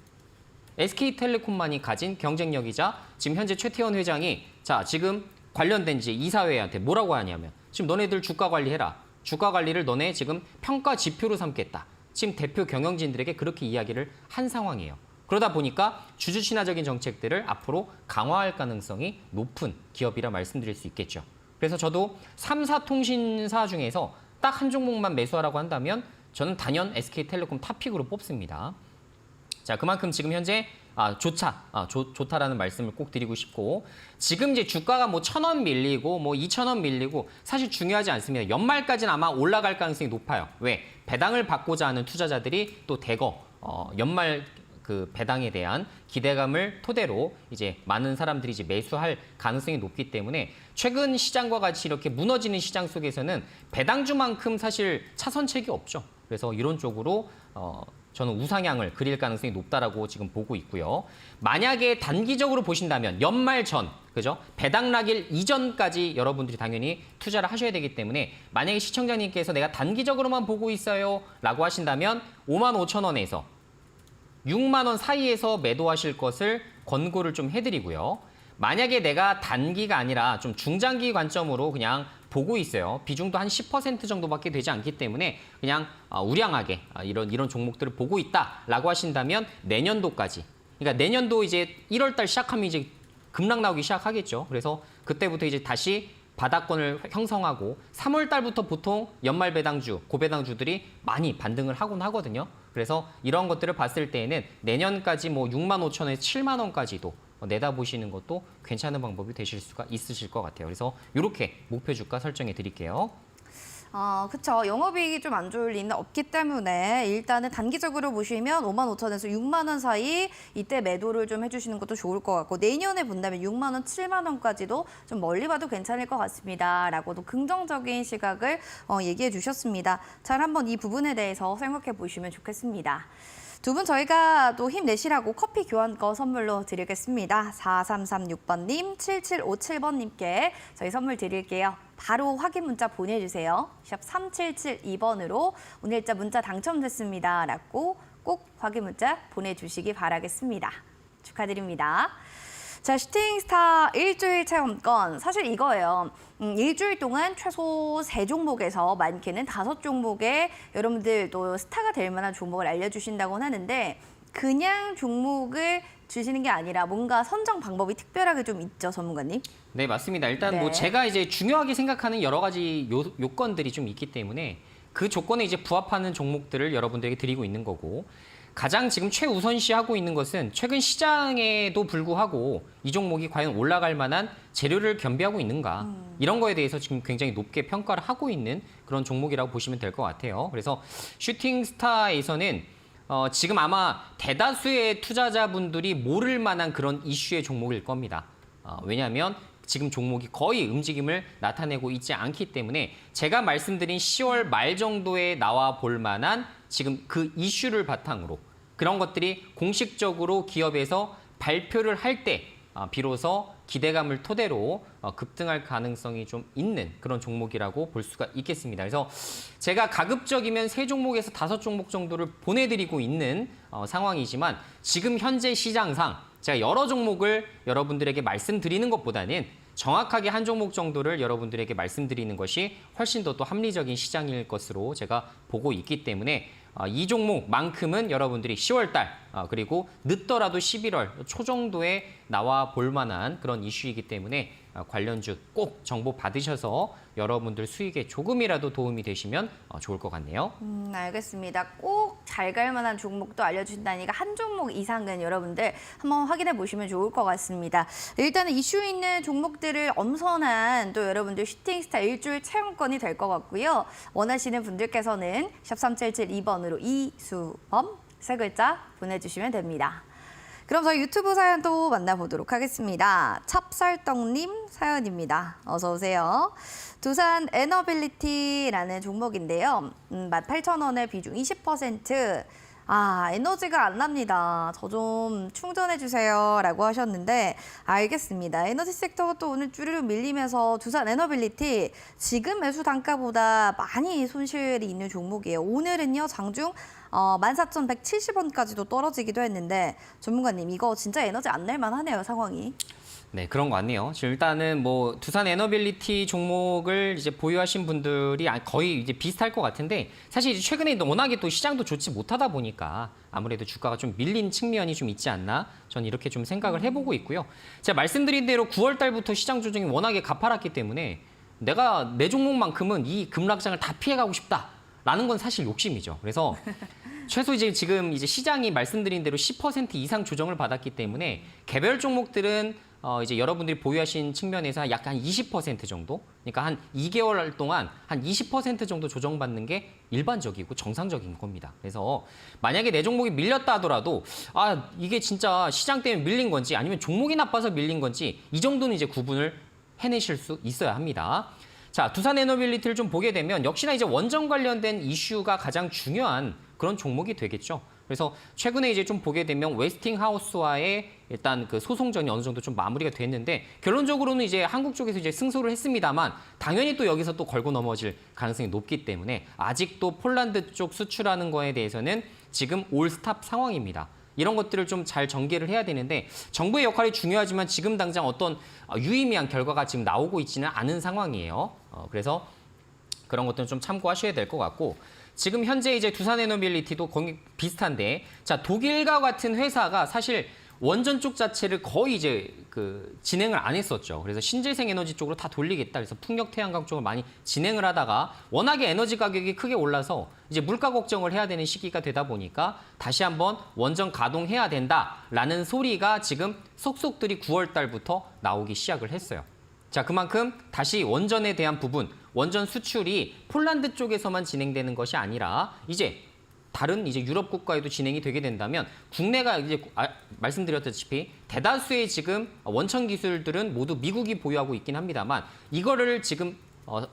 SK텔레콤만이 가진 경쟁력이자 지금 현재 최태원 회장이 자 지금 관련된 이제 이사회한테 뭐라고 하냐면 지금 너네들 주가 관리해라. 주가 관리를 너네 지금 평가 지표로 삼겠다. 지금 대표 경영진들에게 그렇게 이야기를 한 상황이에요. 그러다 보니까 주주 친화적인 정책들을 앞으로 강화할 가능성이 높은 기업이라 말씀드릴 수 있겠죠. 그래서 저도 3사 통신사 중에서 딱 한 종목만 매수하라고 한다면 저는 단연 SK텔레콤 탑픽으로 뽑습니다. 자, 그만큼 지금 현재 좋다라는 말씀을 꼭 드리고 싶고 지금 이제 주가가 뭐 1,000원 밀리고 뭐 2,000원 밀리고 사실 중요하지 않습니다. 연말까지는 아마 올라갈 가능성이 높아요. 왜? 배당을 받고자 하는 투자자들이 또 대거 연말 그 배당에 대한 기대감을 토대로 이제 많은 사람들이 이제 매수할 가능성이 높기 때문에 최근 시장과 같이 이렇게 무너지는 시장 속에서는 배당주만큼 사실 차선책이 없죠. 그래서 이런 쪽으로 저는 우상향을 그릴 가능성이 높다라고 지금 보고 있고요. 만약에 단기적으로 보신다면 연말 전, 그죠? 배당락일 이전까지 여러분들이 당연히 투자를 하셔야 되기 때문에 만약에 시청자님께서 내가 단기적으로만 보고 있어요 라고 하신다면 55,000원에서 6만 원 사이에서 매도하실 것을 권고를 좀 해드리고요. 만약에 내가 단기가 아니라 좀 중장기 관점으로 그냥 보고 있어요. 비중도 한 10% 정도밖에 되지 않기 때문에 그냥 우량하게 이런 종목들을 보고 있다라고 하신다면 내년도까지. 그러니까 내년도 이제 1월 달 시작하면 이제 급락 나오기 시작하겠죠. 그래서 그때부터 이제 다시 바닥권을 형성하고 3월 달부터 보통 연말 배당주, 고배당주들이 많이 반등을 하곤 하거든요. 그래서 이런 것들을 봤을 때에는 내년까지 뭐 6만 5천 원에서 7만 원까지도 내다보시는 것도 괜찮은 방법이 되실 수가 있으실 것 같아요. 그래서 이렇게 목표 주가 설정해 드릴게요. 그쵸. 영업이익이 좀 안 좋을 리는 없기 때문에 일단은 단기적으로 보시면 55,000원에서 6만 원 사이 이때 매도를 좀 해주시는 것도 좋을 것 같고 내년에 본다면 6만 원, 7만 원까지도 좀 멀리 봐도 괜찮을 것 같습니다. 라고도 긍정적인 시각을 얘기해 주셨습니다. 잘 한번 이 부분에 대해서 생각해 보시면 좋겠습니다. 두 분 저희가 또 힘내시라고 커피 교환권 선물로 드리겠습니다. 4336번님, 7757번님께 저희 선물 드릴게요. 바로 확인 문자 보내주세요. 샵 3772번으로 오늘자 문자 당첨됐습니다. 라고 꼭 확인 문자 보내주시기 바라겠습니다. 축하드립니다. 자, 슈팅스타 일주일 체험권 사실 이거예요. 일주일 동안 최소 3종목에서 많게는 5종목에 여러분들도 스타가 될 만한 종목을 알려주신다고 하는데 그냥 종목을 주시는 게 아니라 뭔가 선정 방법이 특별하게 좀 있죠, 전문가님? 네, 맞습니다. 일단 네. 뭐 제가 이제 중요하게 생각하는 여러 가지 요건들이 좀 있기 때문에 그 조건에 이제 부합하는 종목들을 여러분들에게 드리고 있는 거고 가장 지금 최우선시하고 있는 것은 최근 시장에도 불구하고 이 종목이 과연 올라갈 만한 재료를 겸비하고 있는가 이런 거에 대해서 지금 굉장히 높게 평가를 하고 있는 그런 종목이라고 보시면 될 것 같아요. 그래서 슈팅스타에서는 지금 아마 대다수의 투자자분들이 모를 만한 그런 이슈의 종목일 겁니다. 왜냐하면 지금 종목이 거의 움직임을 나타내고 있지 않기 때문에 제가 말씀드린 10월 말 정도에 나와 볼 만한 지금 그 이슈를 바탕으로 그런 것들이 공식적으로 기업에서 발표를 할 때 비로소 기대감을 토대로 급등할 가능성이 좀 있는 그런 종목이라고 볼 수가 있겠습니다. 그래서 제가 가급적이면 3종목에서 5종목 정도를 보내드리고 있는 상황이지만 지금 현재 시장상 제가 여러 종목을 여러분들에게 말씀드리는 것보다는 정확하게 한 종목 정도를 여러분들에게 말씀드리는 것이 훨씬 더 또 합리적인 시장일 것으로 제가 보고 있기 때문에 이 종목만큼은 여러분들이 10월 달 그리고 늦더라도 11월 초 정도에 나와 볼 만한 그런 이슈이기 때문에 관련주 꼭 정보 받으셔서 여러분들 수익에 조금이라도 도움이 되시면 좋을 것 같네요. 알겠습니다. 꼭 잘 갈 만한 종목도 알려주신다니까 한 종목 이상은 여러분들 한번 확인해 보시면 좋을 것 같습니다. 일단은 이슈 있는 종목들을 엄선한 또 여러분들 슈팅스타 일주일 체험권이 될 것 같고요. 원하시는 분들께서는 샵 3772번으로 이수범 3글자 보내주시면 됩니다. 그럼 저희 유튜브 사연 또 만나보도록 하겠습니다. 찹쌀떡님 사연입니다. 어서 오세요. 두산 에너빌리티라는 종목인데요. 18,000원의 비중 20%. 에너지가 안 납니다. 저 좀 충전해 주세요 라고 하셨는데 알겠습니다. 에너지 섹터가 또 오늘 주르륵 밀리면서 두산 에너빌리티 지금 매수 단가보다 많이 손실이 있는 종목이에요. 오늘은요 장중 14,170원까지도 떨어지기도 했는데 전문가님 이거 진짜 에너지 안 낼 만하네요 상황이. 네, 그런 것 같네요. 지금 일단은 뭐 두산 에너빌리티 종목을 이제 보유하신 분들이 거의 이제 비슷할 것 같은데 사실 이제 최근에 워낙에 또 시장도 좋지 못하다 보니까 아무래도 주가가 좀 밀린 측면이 좀 있지 않나 저는 이렇게 좀 생각을 해보고 있고요. 제가 말씀드린 대로 9월 달부터 시장 조정이 워낙에 가파랐기 때문에 내가 내 종목만큼은 이 급락장을 다 피해가고 싶다라는 건 사실 욕심이죠. 그래서 최소 이제 지금 이제 시장이 말씀드린 대로 10% 이상 조정을 받았기 때문에 개별 종목들은 이제 여러분들이 보유하신 측면에서 약간 20% 정도, 그러니까 한 2개월 동안 한 20% 정도 조정받는 게 일반적이고 정상적인 겁니다. 그래서 만약에 내 종목이 밀렸다 하더라도 이게 진짜 시장 때문에 밀린 건지 아니면 종목이 나빠서 밀린 건지 이 정도는 이제 구분을 해내실 수 있어야 합니다. 자, 두산 에너빌리티를 좀 보게 되면 역시나 이제 원전 관련된 이슈가 가장 중요한 그런 종목이 되겠죠. 그래서 최근에 이제 좀 보게 되면 웨스팅하우스와의 일단 그 소송전이 어느 정도 좀 마무리가 됐는데 결론적으로는 이제 한국 쪽에서 이제 승소를 했습니다만 당연히 또 여기서 또 걸고 넘어질 가능성이 높기 때문에 아직도 폴란드 쪽 수출하는 거에 대해서는 지금 올 스탑 상황입니다. 이런 것들을 좀 잘 전개를 해야 되는데 정부의 역할이 중요하지만 지금 당장 어떤 유의미한 결과가 지금 나오고 있지는 않은 상황이에요. 그래서 그런 것들은 좀 참고하셔야 될 것 같고 지금 현재 이제 두산 에너빌리티도 거의 비슷한데 자 독일과 같은 회사가 사실 원전 쪽 자체를 거의 이제 그 진행을 안 했었죠. 그래서 신재생 에너지 쪽으로 다 돌리겠다. 그래서 풍력 태양광 쪽을 많이 진행을 하다가 워낙에 에너지 가격이 크게 올라서 이제 물가 걱정을 해야 되는 시기가 되다 보니까 다시 한번 원전 가동해야 된다라는 소리가 지금 속속들이 9월 달부터 나오기 시작을 했어요. 자, 그만큼 다시 원전에 대한 부분, 원전 수출이 폴란드 쪽에서만 진행되는 것이 아니라 이제 다른 이제 유럽 국가에도 진행이 되게 된다면 국내가 이제 말씀드렸다시피 대다수의 지금 원천 기술들은 모두 미국이 보유하고 있긴 합니다만 이거를 지금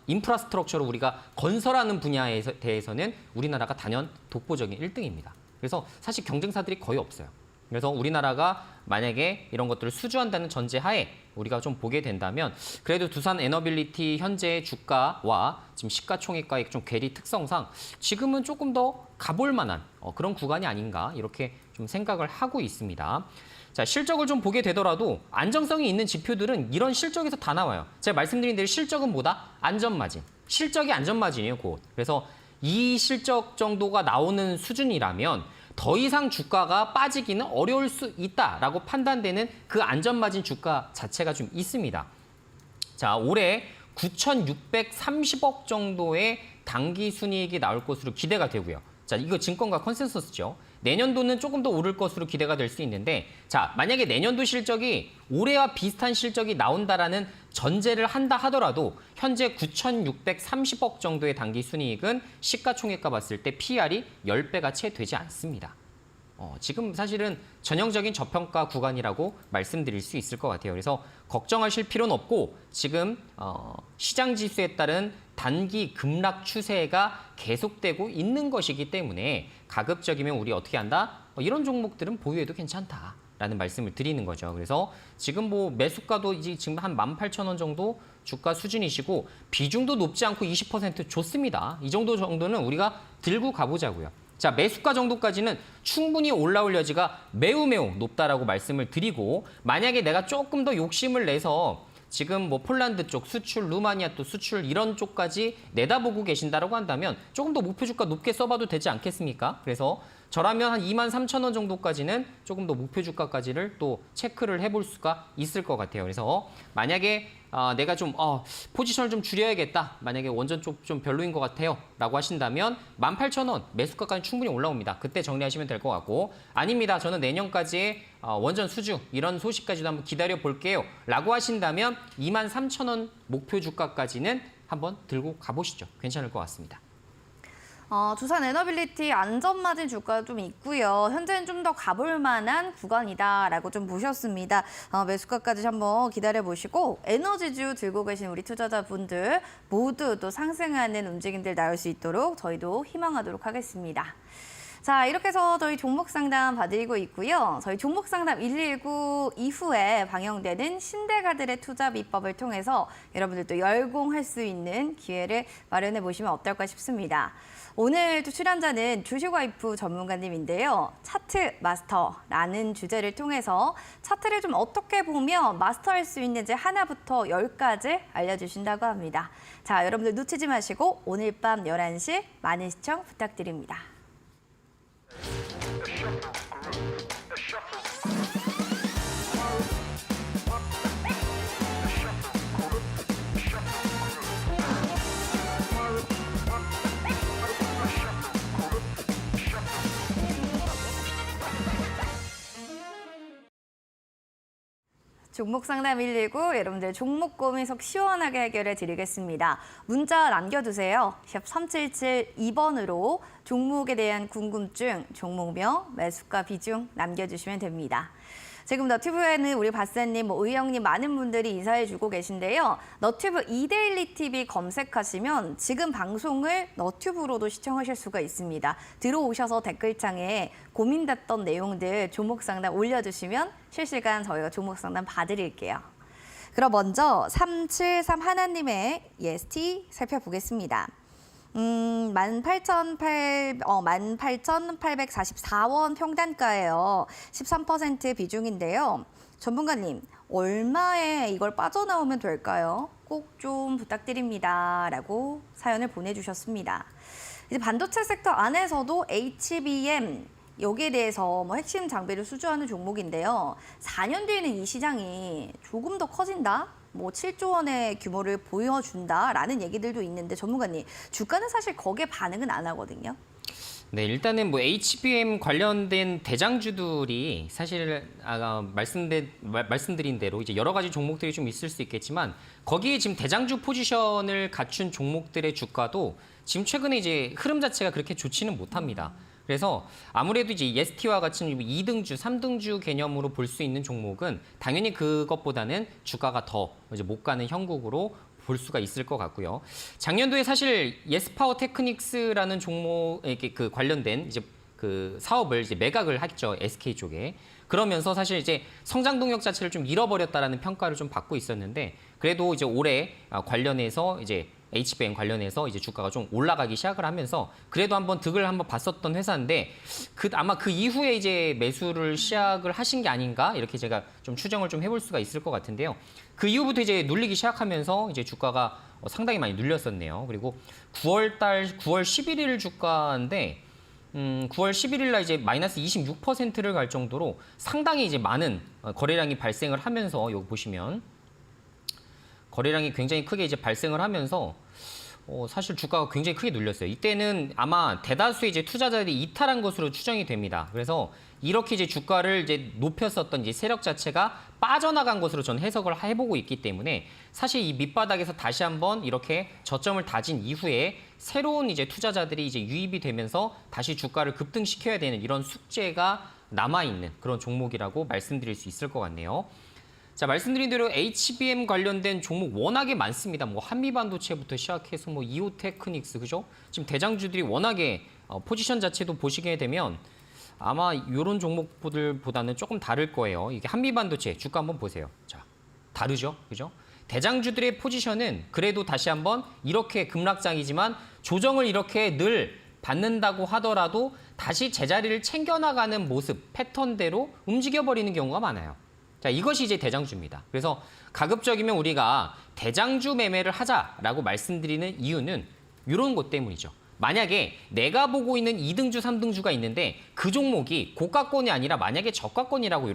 인프라스트럭처로 우리가 건설하는 분야에 대해서는 우리나라가 단연 독보적인 1등입니다. 그래서 사실 경쟁사들이 거의 없어요. 그래서 우리나라가 만약에 이런 것들을 수주한다는 전제하에 우리가 좀 보게 된다면 그래도 두산 에너빌리티 현재의 주가와 지금 시가총액과의 좀 괴리 특성상 지금은 조금 더 가볼 만한 그런 구간이 아닌가 이렇게 좀 생각을 하고 있습니다. 자, 실적을 좀 보게 되더라도 안정성이 있는 지표들은 이런 실적에서 다 나와요. 제가 말씀드린 대로 실적은 뭐다? 안전마진. 실적이 안전마진이에요, 곧. 그래서 이 실적 정도가 나오는 수준이라면 더 이상 주가가 빠지기는 어려울 수 있다라고 판단되는 그 안전마진 주가 자체가 좀 있습니다. 자, 올해 9,630억 정도의 당기 순이익이 나올 것으로 기대가 되고요. 자, 이거 증권가 컨센서스죠. 내년도는 조금 더 오를 것으로 기대가 될 수 있는데, 자, 만약에 내년도 실적이 올해와 비슷한 실적이 나온다라는 전제를 한다 하더라도 현재 9,630억 정도의 당기 순이익은 시가총액과 봤을 때 PR이 10배가 채 되지 않습니다. 지금 사실은 전형적인 저평가 구간이라고 말씀드릴 수 있을 것 같아요. 그래서 걱정하실 필요는 없고 지금 시장 지수에 따른 단기 급락 추세가 계속되고 있는 것이기 때문에 가급적이면 우리 어떻게 한다? 이런 종목들은 보유해도 괜찮다라는 말씀을 드리는 거죠. 그래서 지금 뭐 매수가도 이제 지금 한 18,000원 정도 주가 수준이시고 비중도 높지 않고 20% 좋습니다. 이 정도는 우리가 들고 가보자고요. 자, 매수가 정도까지는 충분히 올라올 여지가 매우 높다라고 말씀을 드리고 만약에 내가 조금 더 욕심을 내서 지금 뭐 폴란드 쪽 수출, 루마니아 또 수출 이런 쪽까지 내다보고 계신다라고 한다면 조금 더 목표 주가 높게 써봐도 되지 않겠습니까? 그래서 저라면 한 23,000원 정도까지는 조금 더 목표 주가까지를 또 체크를 해볼 수가 있을 것 같아요. 그래서 만약에 내가 좀 포지션을 좀 줄여야겠다. 만약에 원전 쪽 좀 별로인 것 같아요. 라고 하신다면 18,000원 매수가까지 충분히 올라옵니다. 그때 정리하시면 될 것 같고 아닙니다. 저는 내년까지의 원전 수주 이런 소식까지도 한번 기다려 볼게요. 라고 하신다면 23,000원 목표 주가까지는 한번 들고 가보시죠. 괜찮을 것 같습니다. 두산 에너빌리티 안전마진 주가 좀 있고요. 현재는 좀 더 가볼 만한 구간이다라고 좀 보셨습니다. 매수가까지 한번 기다려보시고 에너지주 들고 계신 우리 투자자분들 모두 또 상승하는 움직임들 나올 수 있도록 저희도 희망하도록 하겠습니다. 자, 이렇게 해서 저희 종목 상담 봐드리고 있고요. 저희 종목 상담 119 이후에 방영되는 신대가들의 투자 비법을 통해서 여러분들도 열공할 수 있는 기회를 마련해 보시면 어떨까 싶습니다. 오늘 또 출연자는 주식와이프 전문가님인데요. 차트 마스터라는 주제를 통해서 차트를 좀 어떻게 보면 마스터할 수 있는지 하나부터 10까지 알려주신다고 합니다. 자, 여러분들 놓치지 마시고 오늘 밤 11시 많은 시청 부탁드립니다. 종목 상담 119 여러분들 종목 고민 속 시원하게 해결해 드리겠습니다. 문자 남겨주세요. 샵 3772번으로 종목에 대한 궁금증, 종목명, 매수가 비중 남겨주시면 됩니다. 지금 너튜브에는 우리 박사님, 의영님 많은 분들이 인사해주고 계신데요. 너튜브 이데일리 TV 검색하시면 지금 방송을 너튜브로도 시청하실 수가 있습니다. 들어오셔서 댓글창에 고민됐던 내용들 종목 상담 올려주시면 실시간 저희가 종목 상담 봐드릴게요. 그럼 먼저 373 하나님의 EST 살펴보겠습니다. 18,844원 평단가예요. 13% 비중인데요. 전문가님, 얼마에 이걸 빠져나오면 될까요? 꼭 좀 부탁드립니다. 라고 사연을 보내주셨습니다. 이제 반도체 섹터 안에서도 HBM, 여기에 대해서 뭐 핵심 장비를 수주하는 종목인데요. 4년 뒤에는 이 시장이 조금 더 커진다? 뭐 7조 원의 규모를 보여준다라는 얘기들도 있는데 전문가님, 주가는 사실 거기에 반응은 안 하거든요. 네, 일단은 뭐 HBM 관련된 대장주들이 사실 아까 말씀드린 대로 이제 여러 가지 종목들이 좀 있을 수 있겠지만 거기에 지금 대장주 포지션을 갖춘 종목들의 주가도 지금 최근에 이제 흐름 자체가 그렇게 좋지는 못합니다. 그래서 아무래도 이제 예스티와 같은 2등주, 3등주 개념으로 볼 수 있는 종목은 당연히 그것보다는 주가가 더 이제 못 가는 형국으로 볼 수가 있을 것 같고요. 작년도에 사실 예스파워 테크닉스라는 종목에 그 관련된 이제 그 사업을 이제 매각을 했죠. SK 쪽에. 그러면서 사실 이제 성장 동력 자체를 좀 잃어버렸다라는 평가를 좀 받고 있었는데 그래도 이제 올해 관련해서 이제 HBM 관련해서 이제 주가가 좀 올라가기 시작을 하면서 그래도 한번 득을 한번 봤었던 회사인데 아마 그 이후에 이제 매수를 시작을 하신 게 아닌가 이렇게 제가 좀 추정을 좀 해볼 수가 있을 것 같은데요. 그 이후부터 이제 눌리기 시작하면서 이제 주가가 상당히 많이 눌렸었네요. 그리고 9월 11일 주가인데 9월 11일 날 이제 마이너스 26%를 갈 정도로 상당히 이제 많은 거래량이 발생을 하면서 여기 보시면 거래량이 굉장히 크게 이제 발생을 하면서 사실 주가가 굉장히 크게 눌렸어요. 이때는 아마 대다수의 이제 투자자들이 이탈한 것으로 추정이 됩니다. 그래서 이렇게 이제 주가를 이제 높였었던 이제 세력 자체가 빠져나간 것으로 저는 해석을 해보고 있기 때문에 사실 이 밑바닥에서 다시 한번 이렇게 저점을 다진 이후에 새로운 이제 투자자들이 이제 유입이 되면서 다시 주가를 급등시켜야 되는 이런 숙제가 남아있는 그런 종목이라고 말씀드릴 수 있을 것 같네요. 자, 말씀드린 대로 HBM 관련된 종목 워낙에 많습니다. 뭐 한미반도체부터 시작해서 뭐 이오테크닉스, 그죠? 지금 대장주들이 워낙에 포지션 자체도 보시게 되면 아마 이런 종목들보다는 조금 다를 거예요. 이게 한미반도체 주가 한번 보세요. 자, 다르죠, 그죠? 대장주들의 포지션은 그래도 다시 한번 이렇게 급락장이지만 조정을 이렇게 늘 받는다고 하더라도 다시 제자리를 챙겨나가는 모습, 패턴대로 움직여버리는 경우가 많아요. 자, 이것이 이제 대장주입니다. 그래서 가급적이면 우리가 대장주 매매를 하자라고 말씀드리는 이유는 이런 것 때문이죠. 만약에 내가 보고 있는 2등주, 3등주가 있는데 그 종목이 고가권이 아니라 만약에 저가권이라고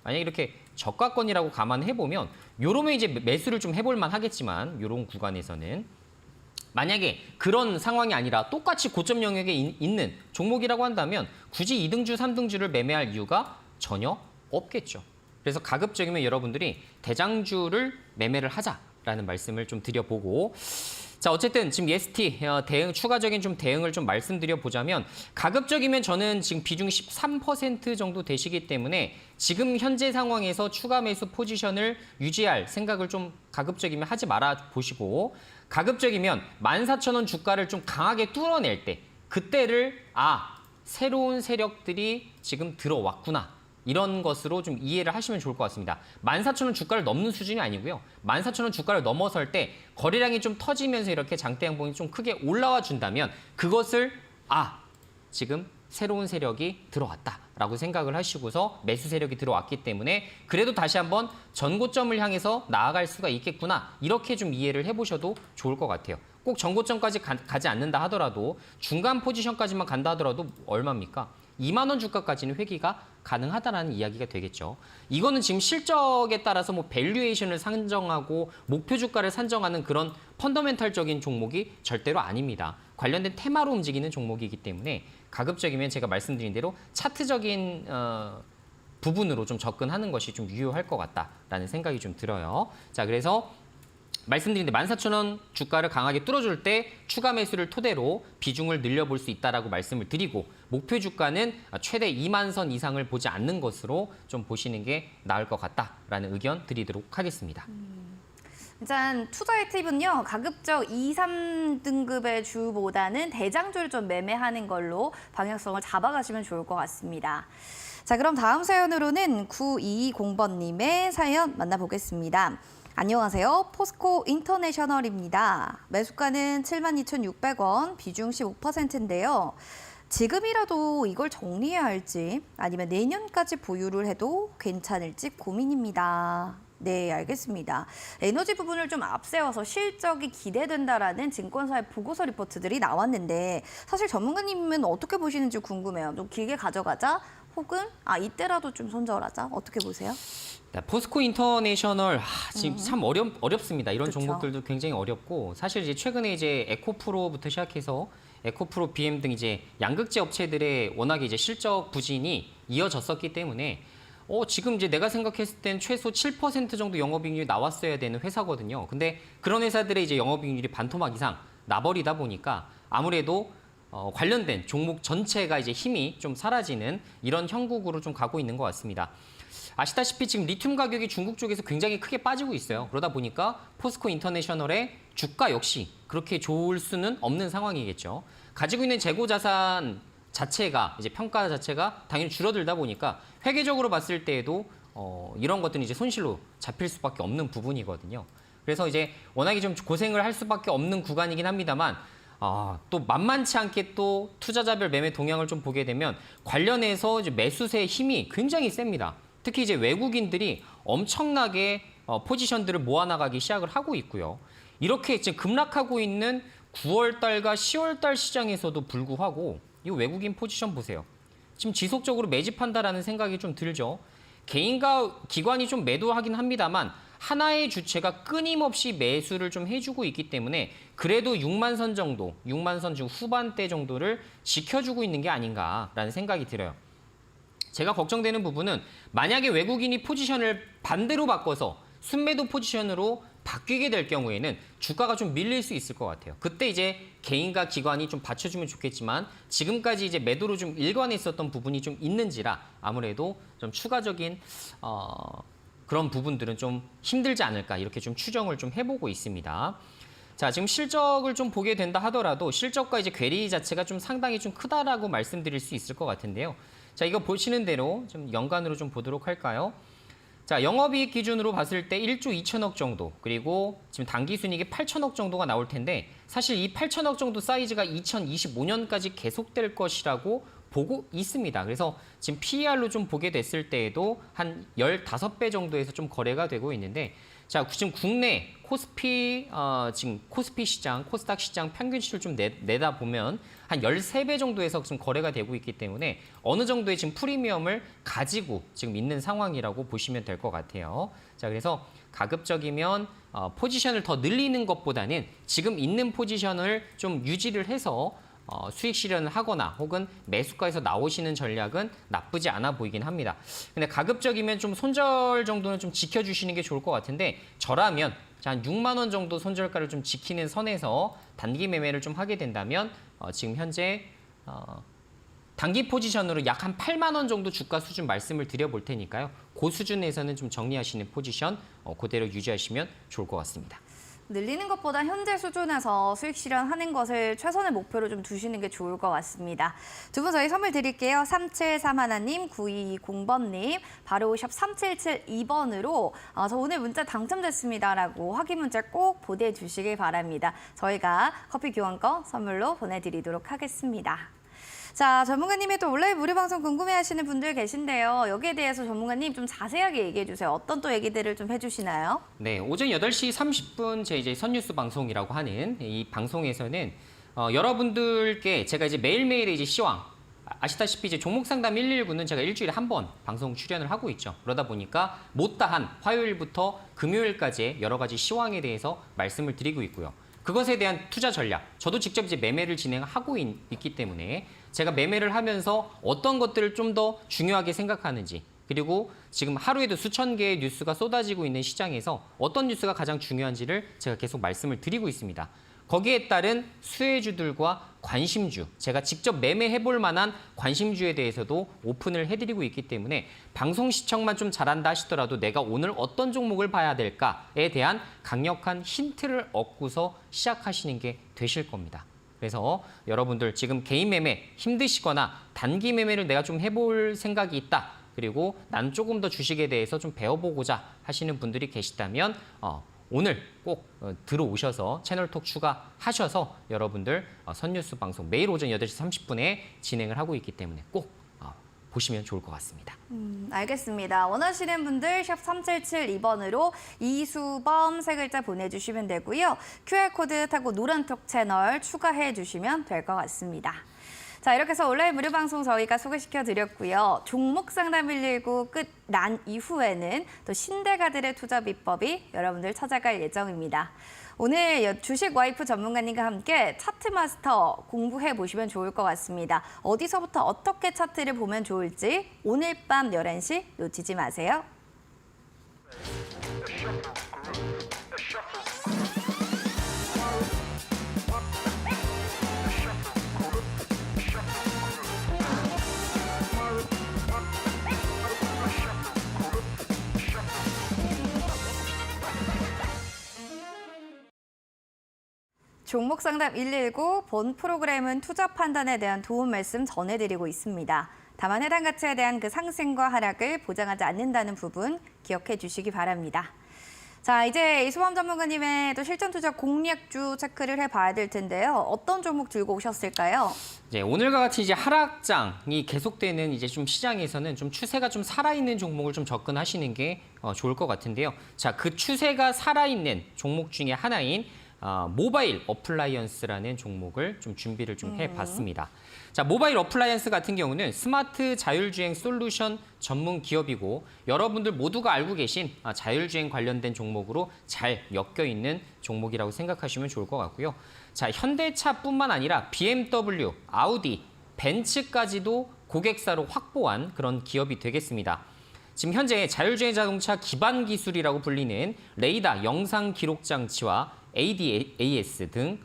만약에 이렇게 저가권이라고 감안해보면 요러면 이제 매수를 좀 해볼만 하겠지만 요런 구간에서는 만약에 그런 상황이 아니라 똑같이 고점 영역에 있는 종목이라고 한다면 굳이 2등주, 3등주를 매매할 이유가 전혀 없겠죠. 그래서 가급적이면 여러분들이 대장주를 매매를 하자라는 말씀을 좀 드려보고 자, 어쨌든 지금 예스티 추가적인 좀 대응을 좀 말씀드려 보자면 가급적이면 저는 지금 비중이 13% 정도 되시기 때문에 지금 현재 상황에서 추가 매수 포지션을 유지할 생각을 좀 가급적이면 하지 말아 보시고 가급적이면 14,000원 주가를 좀 강하게 뚫어낼 때 그때를 새로운 세력들이 지금 들어왔구나. 이런 것으로 좀 이해를 하시면 좋을 것 같습니다. 14,000원 주가를 넘는 수준이 아니고요. 14,000원 주가를 넘어설 때 거래량이 좀 터지면서 이렇게 장대 양봉이 좀 크게 올라와 준다면 그것을 지금 새로운 세력이 들어왔다라고 생각을 하시고서 매수 세력이 들어왔기 때문에 그래도 다시 한번 전고점을 향해서 나아갈 수가 있겠구나. 이렇게 좀 이해를 해보셔도 좋을 것 같아요. 꼭 전고점까지 가지 않는다 하더라도 중간 포지션까지만 간다 하더라도 얼마입니까? 2만 원 주가까지는 회귀가 가능하다라는 이야기가 되겠죠. 이거는 지금 실적에 따라서 뭐 밸류에이션을 산정하고 목표 주가를 산정하는 그런 펀더멘탈적인 종목이 절대로 아닙니다. 관련된 테마로 움직이는 종목이기 때문에 가급적이면 제가 말씀드린 대로 차트적인 부분으로 좀 접근하는 것이 좀 유효할 것 같다라는 생각이 좀 들어요. 자, 그래서 말씀드린 데 14,000원 주가를 강하게 뚫어줄 때 추가 매수를 토대로 비중을 늘려볼 수 있다라고 말씀을 드리고 목표 주가는 최대 2만 선 이상을 보지 않는 것으로 좀 보시는 게 나을 것 같다라는 의견 드리도록 하겠습니다. 일단 투자의 팁은요. 가급적 2, 3등급의 주보다는 대장주를 좀 매매하는 걸로 방향성을 잡아가시면 좋을 것 같습니다. 자, 그럼 다음 사연으로는 9220번님의 사연 만나보겠습니다. 안녕하세요. 포스코 인터내셔널입니다. 매수가는 72,600원, 비중 15%인데요. 지금이라도 이걸 정리해야 할지 아니면 내년까지 보유를 해도 괜찮을지 고민입니다. 네, 알겠습니다. 에너지 부분을 좀 앞세워서 실적이 기대된다라는 증권사의 보고서 리포트들이 나왔는데 사실 전문가님은 어떻게 보시는지 궁금해요. 좀 길게 가져가자 혹은 이때라도 좀 손절하자 어떻게 보세요? 네, 포스코 인터내셔널 지금 참 어렵습니다. 이런 그쵸. 종목들도 굉장히 어렵고 사실 이제 최근에 이제 에코프로부터 시작해서 에코프로, BM 등 이제 양극재 업체들의 워낙에 이제 실적 부진이 이어졌었기 때문에 지금 이제 내가 생각했을 땐 최소 7% 정도 영업이익률이 나왔어야 되는 회사거든요. 근데 그런 회사들의 이제 영업이익률이 반토막 이상 나버리다 보니까 아무래도 관련된 종목 전체가 이제 힘이 좀 사라지는 이런 형국으로 좀 가고 있는 것 같습니다. 아시다시피 지금 리튬 가격이 중국 쪽에서 굉장히 크게 빠지고 있어요. 그러다 보니까 포스코 인터내셔널의 주가 역시 그렇게 좋을 수는 없는 상황이겠죠. 가지고 있는 재고 자산 자체가 이제 평가 자체가 당연히 줄어들다 보니까 회계적으로 봤을 때에도 이런 것들은 이제 손실로 잡힐 수밖에 없는 부분이거든요. 그래서 이제 워낙에 좀 고생을 할 수밖에 없는 구간이긴 합니다만 또 만만치 않게 또 투자자별 매매 동향을 좀 보게 되면 관련해서 이제 매수세의 힘이 굉장히 셉니다. 특히 이제 외국인들이 엄청나게 포지션들을 모아나가기 시작을 하고 있고요. 이렇게 지금 급락하고 있는 9월 달과 10월 달 시장에서도 불구하고 이 외국인 포지션 보세요. 지금 지속적으로 매집한다라는 생각이 좀 들죠. 개인과 기관이 좀 매도하긴 합니다만 하나의 주체가 끊임없이 매수를 좀 해주고 있기 때문에 그래도 6만 선 정도, 6만 선 중 후반대 정도를 지켜주고 있는 게 아닌가라는 생각이 들어요. 제가 걱정되는 부분은 만약에 외국인이 포지션을 반대로 바꿔서 순매도 포지션으로 바뀌게 될 경우에는 주가가 좀 밀릴 수 있을 것 같아요. 그때 이제 개인과 기관이 좀 받쳐주면 좋겠지만 지금까지 이제 매도로 좀 일관했었던 부분이 좀 있는지라 아무래도 좀 추가적인 그런 부분들은 좀 힘들지 않을까 이렇게 좀 추정을 좀 해보고 있습니다. 자, 지금 실적을 좀 보게 된다 하더라도 실적과 이제 괴리 자체가 좀 상당히 좀 크다라고 말씀드릴 수 있을 것 같은데요. 자, 이거 보시는 대로 좀 연간으로 좀 보도록 할까요? 자, 영업이익 기준으로 봤을 때 1조 2천억 정도, 그리고 지금 당기순이익이 8천억 정도가 나올 텐데 사실 이 8천억 정도 사이즈가 2025년까지 계속될 것이라고 보고 있습니다. 그래서 지금 PER로 좀 보게 됐을 때에도 한 15배 정도에서 좀 거래가 되고 있는데 자, 지금 국내 코스피 지금 코스피 시장, 코스닥 시장 평균치를 좀 내다 보면 한 13배 정도에서 지금 거래가 되고 있기 때문에 어느 정도의 지금 프리미엄을 가지고 지금 있는 상황이라고 보시면 될 것 같아요. 자, 그래서 가급적이면 포지션을 더 늘리는 것보다는 지금 있는 포지션을 좀 유지를 해서 수익 실현을 하거나 혹은 매수가에서 나오시는 전략은 나쁘지 않아 보이긴 합니다. 근데 가급적이면 좀 손절 정도는 좀 지켜주시는 게 좋을 것 같은데 저라면 한 6만 원 정도 손절가를 좀 지키는 선에서 단기 매매를 좀 하게 된다면 지금 현재 단기 포지션으로 약 한 8만 원 정도 주가 수준 말씀을 드려볼 테니까요. 그 수준에서는 좀 정리하시는 포지션 그대로 유지하시면 좋을 것 같습니다. 늘리는 것보다 현재 수준에서 수익 실현하는 것을 최선의 목표로 좀 두시는 게 좋을 것 같습니다. 두 분 저희 선물 드릴게요. 3731님, 9220번님, 바로 샵 3772번으로 저 오늘 문자 당첨됐습니다라고 확인 문자 꼭 보내주시길 바랍니다. 저희가 커피 교환권 선물로 보내드리도록 하겠습니다. 자, 전문가님의 또 온라인 무료 방송 궁금해하시는 분들 계신데요. 여기에 대해서 전문가님 좀 자세하게 얘기해 주세요. 어떤 또 얘기들을 좀 해주시나요? 네, 오전 8시 30분 제 이제 선뉴스 방송이라고 하는 이 방송에서는 여러분들께 제가 이제 매일매일 이제 시황 아시다시피 이제 종목 상담 119는 제가 일주일에 한 번 방송 출연을 하고 있죠. 그러다 보니까 못다한 화요일부터 금요일까지 여러 가지 시황에 대해서 말씀을 드리고 있고요. 그것에 대한 투자 전략, 저도 직접 이제 매매를 진행하고 있기 때문에 제가 매매를 하면서 어떤 것들을 좀 더 중요하게 생각하는지 그리고 지금 하루에도 수천 개의 뉴스가 쏟아지고 있는 시장에서 어떤 뉴스가 가장 중요한지를 제가 계속 말씀을 드리고 있습니다. 거기에 따른 수혜주들과 관심주, 제가 직접 매매해볼 만한 관심주에 대해서도 오픈을 해드리고 있기 때문에 방송 시청만 좀 잘한다 하시더라도 내가 오늘 어떤 종목을 봐야 될까에 대한 강력한 힌트를 얻고서 시작하시는 게 되실 겁니다. 그래서 여러분들 지금 개인 매매 힘드시거나 단기 매매를 내가 좀 해볼 생각이 있다. 그리고 난 조금 더 주식에 대해서 좀 배워보고자 하시는 분들이 계시다면 오늘 꼭 들어오셔서 채널톡 추가하셔서 여러분들 선뉴스 방송 매일 오전 8시 30분에 진행을 하고 있기 때문에 꼭 보시면 좋을 것 같습니다. 알겠습니다. 원하시는 분들 샵 3772번으로 이수범 세 글자 보내주시면 되고요. QR코드 타고 노란톡 채널 추가해 주시면 될 것 같습니다. 자, 이렇게 해서 온라인 무료 방송 저희가 소개시켜드렸고요. 종목 상담 119 끝 난 이후에는 또 신대가들의 투자 비법이 여러분들 찾아갈 예정입니다. 오늘 주식 와이프 전문가님과 함께 차트 마스터 공부해 보시면 좋을 것 같습니다. 어디서부터 어떻게 차트를 보면 좋을지 오늘 밤 11시 놓치지 마세요. 종목 상담 119 본 프로그램은 투자 판단에 대한 도움 말씀 전해드리고 있습니다. 다만 해당 가치에 대한 그 상승과 하락을 보장하지 않는다는 부분 기억해 주시기 바랍니다. 자, 이제 이수범 전문가님의 또 실전 투자 공략주 체크를 해봐야 될 텐데요. 어떤 종목 들고 오셨을까요? 네, 오늘과 같이 이제 하락장이 계속되는 이제 좀 시장에서는 좀 추세가 좀 살아있는 종목을 좀 접근하시는 게 좋을 것 같은데요. 자, 그 추세가 살아있는 종목 중에 하나인 모바일 어플라이언스라는 종목을 좀 준비를 좀 해봤습니다. 자, 모바일 어플라이언스 같은 경우는 스마트 자율주행 솔루션 전문 기업이고 여러분들 모두가 알고 계신 자율주행 관련된 종목으로 잘 엮여 있는 종목이라고 생각하시면 좋을 것 같고요. 자, 현대차뿐만 아니라 BMW, 아우디, 벤츠까지도 고객사로 확보한 그런 기업이 되겠습니다. 지금 현재 자율주행 자동차 기반 기술이라고 불리는 레이더 영상 기록 장치와 ADAS 등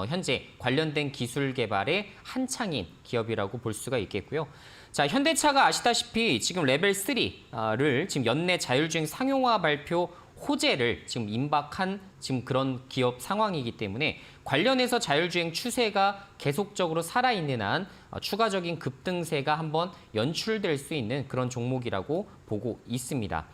현재 관련된 기술 개발에 한창인 기업이라고 볼 수가 있겠고요. 자, 현대차가 아시다시피 지금 레벨 3를 지금 연내 자율주행 상용화 발표 호재를 지금 임박한 지금 그런 기업 상황이기 때문에 관련해서 자율주행 추세가 계속적으로 살아있는 한 추가적인 급등세가 한번 연출될 수 있는 그런 종목이라고 보고 있습니다.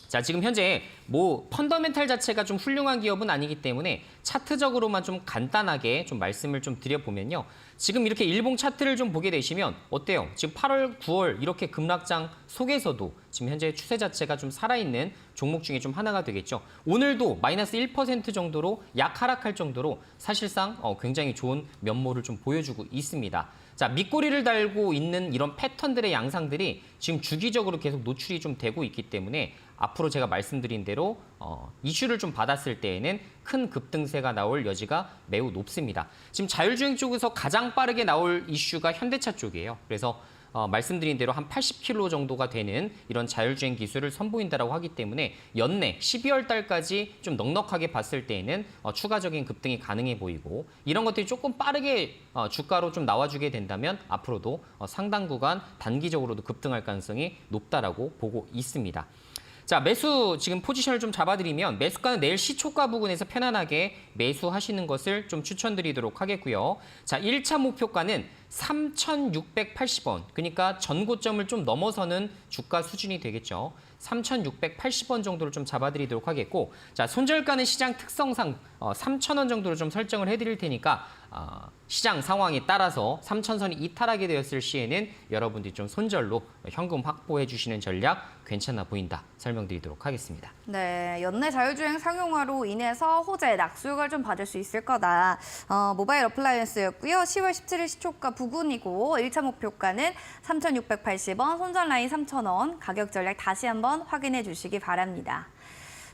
자, 지금 현재 뭐 펀더멘탈 자체가 좀 훌륭한 기업은 아니기 때문에 차트적으로만 좀 간단하게 좀 말씀을 좀 드려보면요. 지금 이렇게 일봉 차트를 좀 보게 되시면 어때요? 지금 8월, 9월 이렇게 급락장 속에서도 지금 현재 추세 자체가 좀 살아있는 종목 중에 좀 하나가 되겠죠. 오늘도 마이너스 1% 정도로 약 하락할 정도로 사실상 굉장히 좋은 면모를 좀 보여주고 있습니다. 자, 밑꼬리를 달고 있는 이런 패턴들의 양상들이 지금 주기적으로 계속 노출이 좀 되고 있기 때문에 앞으로 제가 말씀드린 대로 이슈를 좀 받았을 때에는 큰 급등세가 나올 여지가 매우 높습니다. 지금 자율주행 쪽에서 가장 빠르게 나올 이슈가 현대차 쪽이에요. 그래서 말씀드린 대로 한 80km 정도가 되는 이런 자율주행 기술을 선보인다라고 하기 때문에 연내 12월 달까지 좀 넉넉하게 봤을 때에는 추가적인 급등이 가능해 보이고 이런 것들이 조금 빠르게 주가로 좀 나와주게 된다면 앞으로도 상당 구간 단기적으로도 급등할 가능성이 높다라고 보고 있습니다. 자, 매수 지금 포지션을 좀 잡아드리면 매수가는 내일 시초가 부근에서 편안하게 매수하시는 것을 좀 추천드리도록 하겠고요. 자, 1차 목표가는 3,680원, 그러니까 전고점을 좀 넘어서는 주가 수준이 되겠죠. 3,680원 정도를 좀 잡아드리도록 하겠고, 자, 손절가는 시장 특성상 3,000원 정도로 좀 설정을 해드릴 테니까 시장 상황에 따라서 3,000선이 이탈하게 되었을 시에는 여러분들이 좀 손절로 현금 확보해 주시는 전략 괜찮아 보인다 설명드리도록 하겠습니다. 네, 연내 자율주행 상용화로 인해서 호재, 낙수효과를 좀 받을 수 있을 거다. 모바일 어플라이언스였고요. 10월 17일 시초가 부근이고 1차 목표가는 3,680원, 손절 라인 3,000원, 가격 전략 다시 한번 확인해 주시기 바랍니다.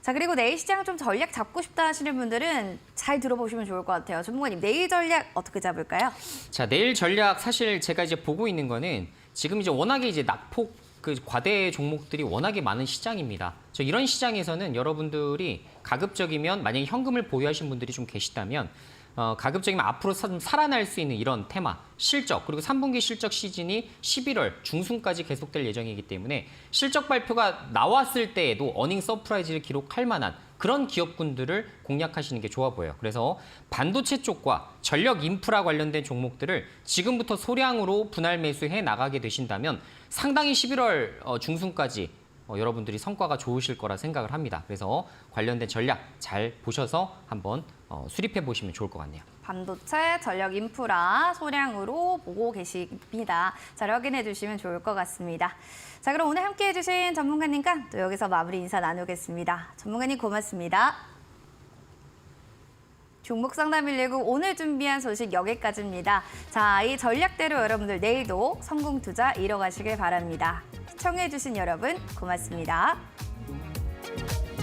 자, 그리고 내일 시장 좀 전략 잡고 싶다 하시는 분들은 잘 들어보시면 좋을 것 같아요. 전문가님, 내일 전략 어떻게 잡을까요? 자, 내일 전략 사실 제가 이제 보고 있는 거는 지금 이제 워낙에 이제 낙폭 과대 종목들이 워낙에 많은 시장입니다. 이런 시장에서는 여러분들이 가급적이면 만약에 현금을 보유하신 분들이 좀 계시다면 가급적이면 앞으로 좀 살아날 수 있는 이런 테마, 실적, 그리고 3분기 실적 시즌이 11월 중순까지 계속될 예정이기 때문에 실적 발표가 나왔을 때에도 어닝 서프라이즈를 기록할 만한 그런 기업군들을 공략하시는 게 좋아 보여요. 그래서 반도체 쪽과 전력 인프라 관련된 종목들을 지금부터 소량으로 분할 매수해 나가게 되신다면 상당히 11월 중순까지 여러분들이 성과가 좋으실 거라 생각을 합니다. 그래서 관련된 전략 잘 보셔서 한번 수립해 보시면 좋을 것 같네요. 반도체, 전력 인프라 소량으로 보고 계십니다. 잘 확인해 주시면 좋을 것 같습니다. 자, 그럼 오늘 함께해 주신 전문가님과 또 여기서 마무리 인사 나누겠습니다. 전문가님 고맙습니다. 종목 상담 119 오늘 준비한 소식 여기까지입니다. 자, 이 전략대로 여러분들 내일도 성공 투자 이뤄가시길 바랍니다. 시청해 주신 여러분 고맙습니다.